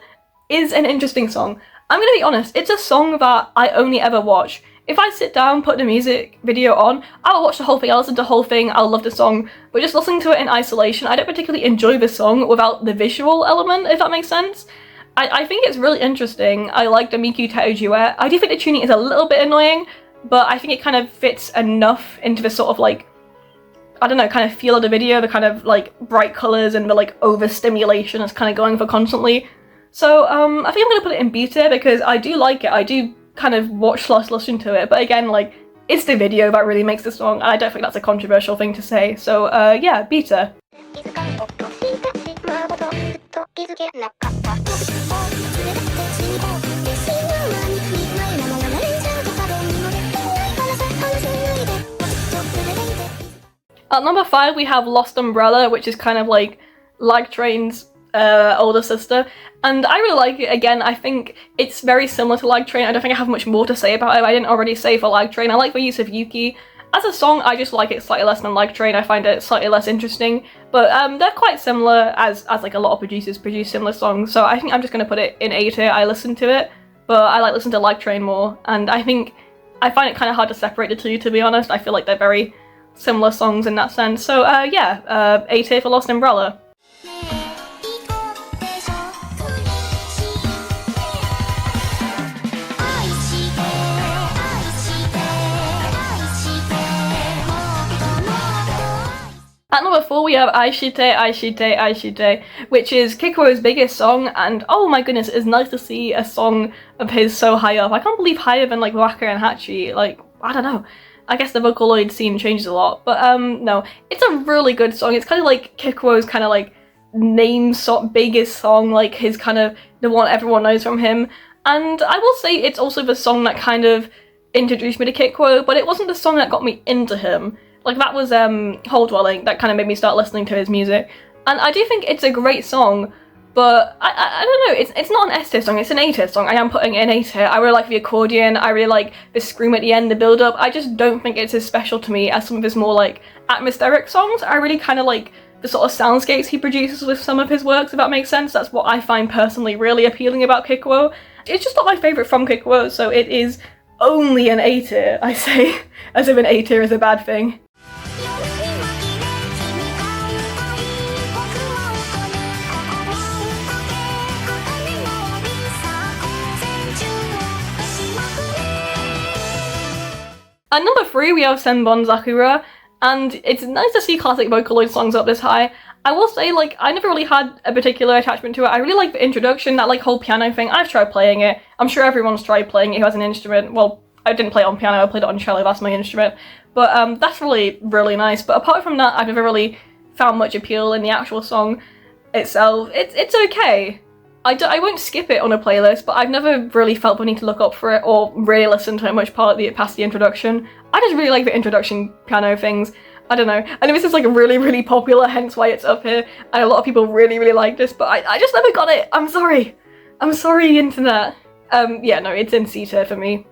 is an interesting song. I'm gonna be honest, it's a song that I only ever watch. If I sit down, put the music video on, I'll watch the whole thing, I'll listen to the whole thing, I'll love the song, but just listening to it in isolation, I don't particularly enjoy the song without the visual element, if that makes sense. I think it's really interesting. I like the Miku Teto duet. I do think the tuning is a little bit annoying, but I think it kind of fits enough into the sort of like, I don't know, kind of feel of the video, the kind of like bright colours and the like overstimulation it's kind of going for constantly. So I think I'm going to put it in B tier because I do like it. I do kind of watch/listen to it, but again, like, it's the video that really makes the song, and I don't think that's a controversial thing to say. So yeah, Beta. At number 5 we have Lost Umbrella, which is kind of like Lag Train's older sister, and I really like it. Again, I think it's very similar to Lag Train. I don't think I have much more to say about it. I didn't already say for Lag Train. I like the use of Yuki. As a song, I just like it slightly less than Lag Train. I find it slightly less interesting, but they're quite similar, as like a lot of producers produce similar songs, so I think I'm just going to put it in A tier. I listen to it, but I like listen to Lag Train more, and I find it kind of hard to separate the two, to be honest. I feel like they're very similar songs in that sense. So yeah, A tier for Lost Umbrella. At number 4 we have Aishite, Aishite, Aishite, which is Kikuo's biggest song, and oh my goodness, it's nice to see a song of his so high up. I can't believe higher than like Waka and Hachi. Like, I don't know. I guess the Vocaloid scene changes a lot, but no, it's a really good song. It's kind of like Kikuo's kind of like biggest song, like his kind of the one everyone knows from him. And I will say it's also the song that kind of introduced me to Kikuo, but it wasn't the song that got me into him. Like, that was Hole Dwelling that kind of made me start listening to his music. And I do think it's a great song, but I don't know, it's not an S tier song, it's an A tier song. I am putting it in A tier. I really like the accordion, I really like the scream at the end, the build up. I just don't think it's as special to me as some of his more like atmospheric songs. I really kind of like the sort of soundscapes he produces with some of his works, if that makes sense. That's what I find personally really appealing about Kikuo. It's just not my favourite from Kikuo, so it is only an A tier, I say, as if an A tier is a bad thing. At number 3 we have Senbon Zakura, and it's nice to see classic Vocaloid songs up this high. I will say, like, I never really had a particular attachment to it. I really like the introduction, that like whole piano thing. I've tried playing it. I'm sure everyone's tried playing it who has an instrument. Well, I didn't play it on piano, I played it on cello, that's my instrument. But that's really, really nice. But apart from that, I've never really found much appeal in the actual song itself. It's okay. I won't skip it on a playlist, but I've never really felt the need to look up for it or really listen to it much past the introduction. I just really like the introduction piano things. I don't know. I know this is like really, really popular, hence why it's up here, and a lot of people really, really like this, but I just never got it. I'm sorry. I'm sorry, internet. Yeah, no, it's in C tier for me.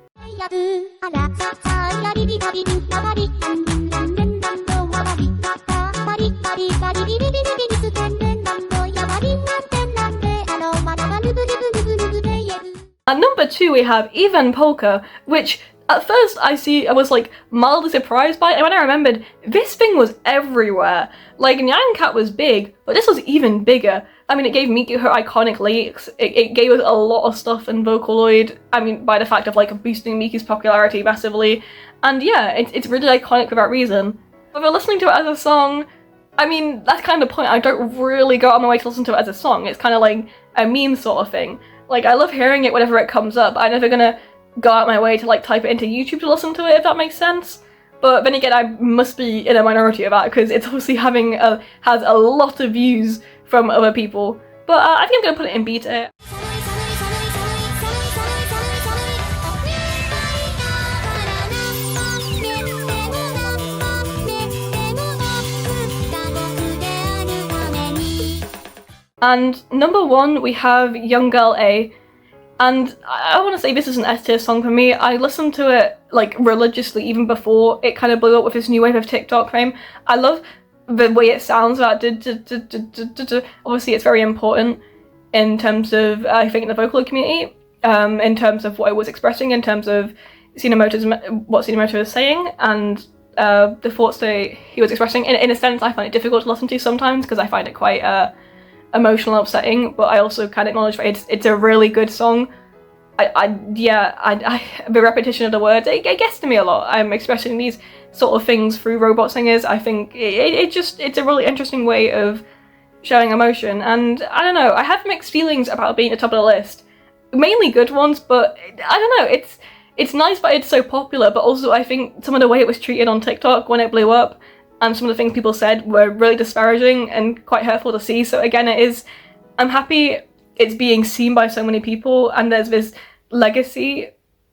At number 2 we have Even Polka, which at first I was like mildly surprised by it, and when I remembered, this thing was everywhere. Like, Nyan Cat was big, but this was even bigger. I mean, it gave Miku her iconic leaks, it gave us a lot of stuff in Vocaloid, I mean, by the fact of like boosting Miku's popularity massively, and yeah, it's really iconic for that reason. But if you're listening to it as a song, I mean, that's kind of the point. I don't really go out of my way to listen to it as a song. It's kind of like a meme sort of thing. Like, I love hearing it whenever it comes up. I'm never gonna go out my way to like type it into YouTube to listen to it, if that makes sense. But then again, I must be in a minority of that, because it's obviously has a lot of views from other people. But I think I'm gonna put it in B tier. And number 1 we have Young Girl A, and I want to say this is an S tier song for me. I listened to it like religiously even before it kind of blew up with this new wave of TikTok fame. I love the way it sounds, that obviously it's very important in terms of, I think, the Vocaloid community, in terms of what it was expressing, in terms of what Sinamoto is saying, and the thoughts that he was expressing. In a sense, I find it difficult to listen to sometimes, because I find it quite emotional, upsetting, but I also can acknowledge that it's a really good song. The repetition of the words, it gets to me a lot. I'm expressing these sort of things through robot singers. I think it's a really interesting way of showing emotion, and I don't know, I have mixed feelings about being at the top of the list. Mainly good ones, but I don't know, it's nice that it's so popular, but also I think some of the way it was treated on TikTok when it blew up and some of the things people said were really disparaging and quite hurtful to see. So again, I'm happy it's being seen by so many people and there's this legacy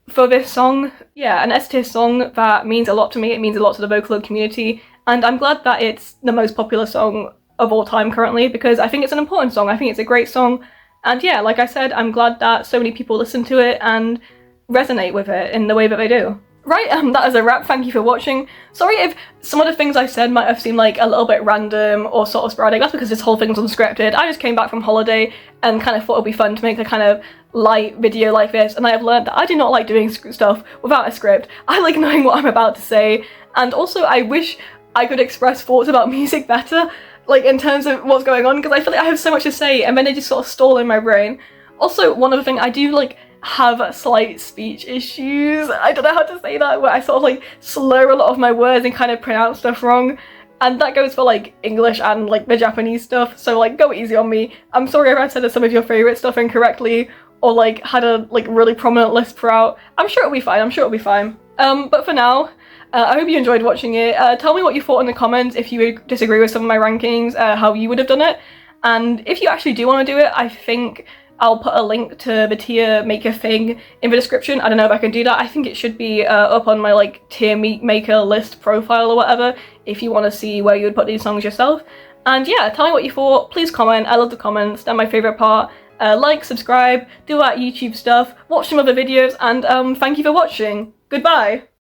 for this song. Yeah, an S-tier song that means a lot to me. It means a lot to the Vocaloid community, and I'm glad that it's the most popular song of all time currently, because I think it's an important song. I think it's a great song, and yeah, like I said, I'm glad that so many people listen to it and resonate with it in the way that they do. Right, that is a wrap. Thank you for watching. Sorry if some of the things I said might have seemed like a little bit random or sort of sporadic. That's because this whole thing was unscripted. I just came back from holiday and kind of thought it would be fun to make a kind of light video like this, and I have learned that I do not like doing stuff without a script. I like knowing what I'm about to say, and also I wish I could express thoughts about music better, like in terms of what's going on, because I feel like I have so much to say and then they just sort of stall in my brain. Also, one other thing, I do like have slight speech issues. I don't know how to say that, where I sort of like slur a lot of my words and kind of pronounce stuff wrong. And that goes for like English and like the Japanese stuff, so like go easy on me. I'm sorry if I said some of your favourite stuff incorrectly or like had a like really prominent lisp throughout. I'm sure it'll be fine, I'm sure it'll be fine. But for now, I hope you enjoyed watching it. Tell me what you thought in the comments if you would disagree with some of my rankings, how you would have done it. And if you actually do want to do it, I think I'll put a link to the tier maker thing in the description. I don't know if I can do that. I think it should be up on my like tier maker list profile or whatever, if you want to see where you would put these songs yourself. And yeah, tell me what you thought. Please comment. I love the comments. They're my favourite part. Like, subscribe, do that YouTube stuff, watch some other videos, and thank you for watching. Goodbye!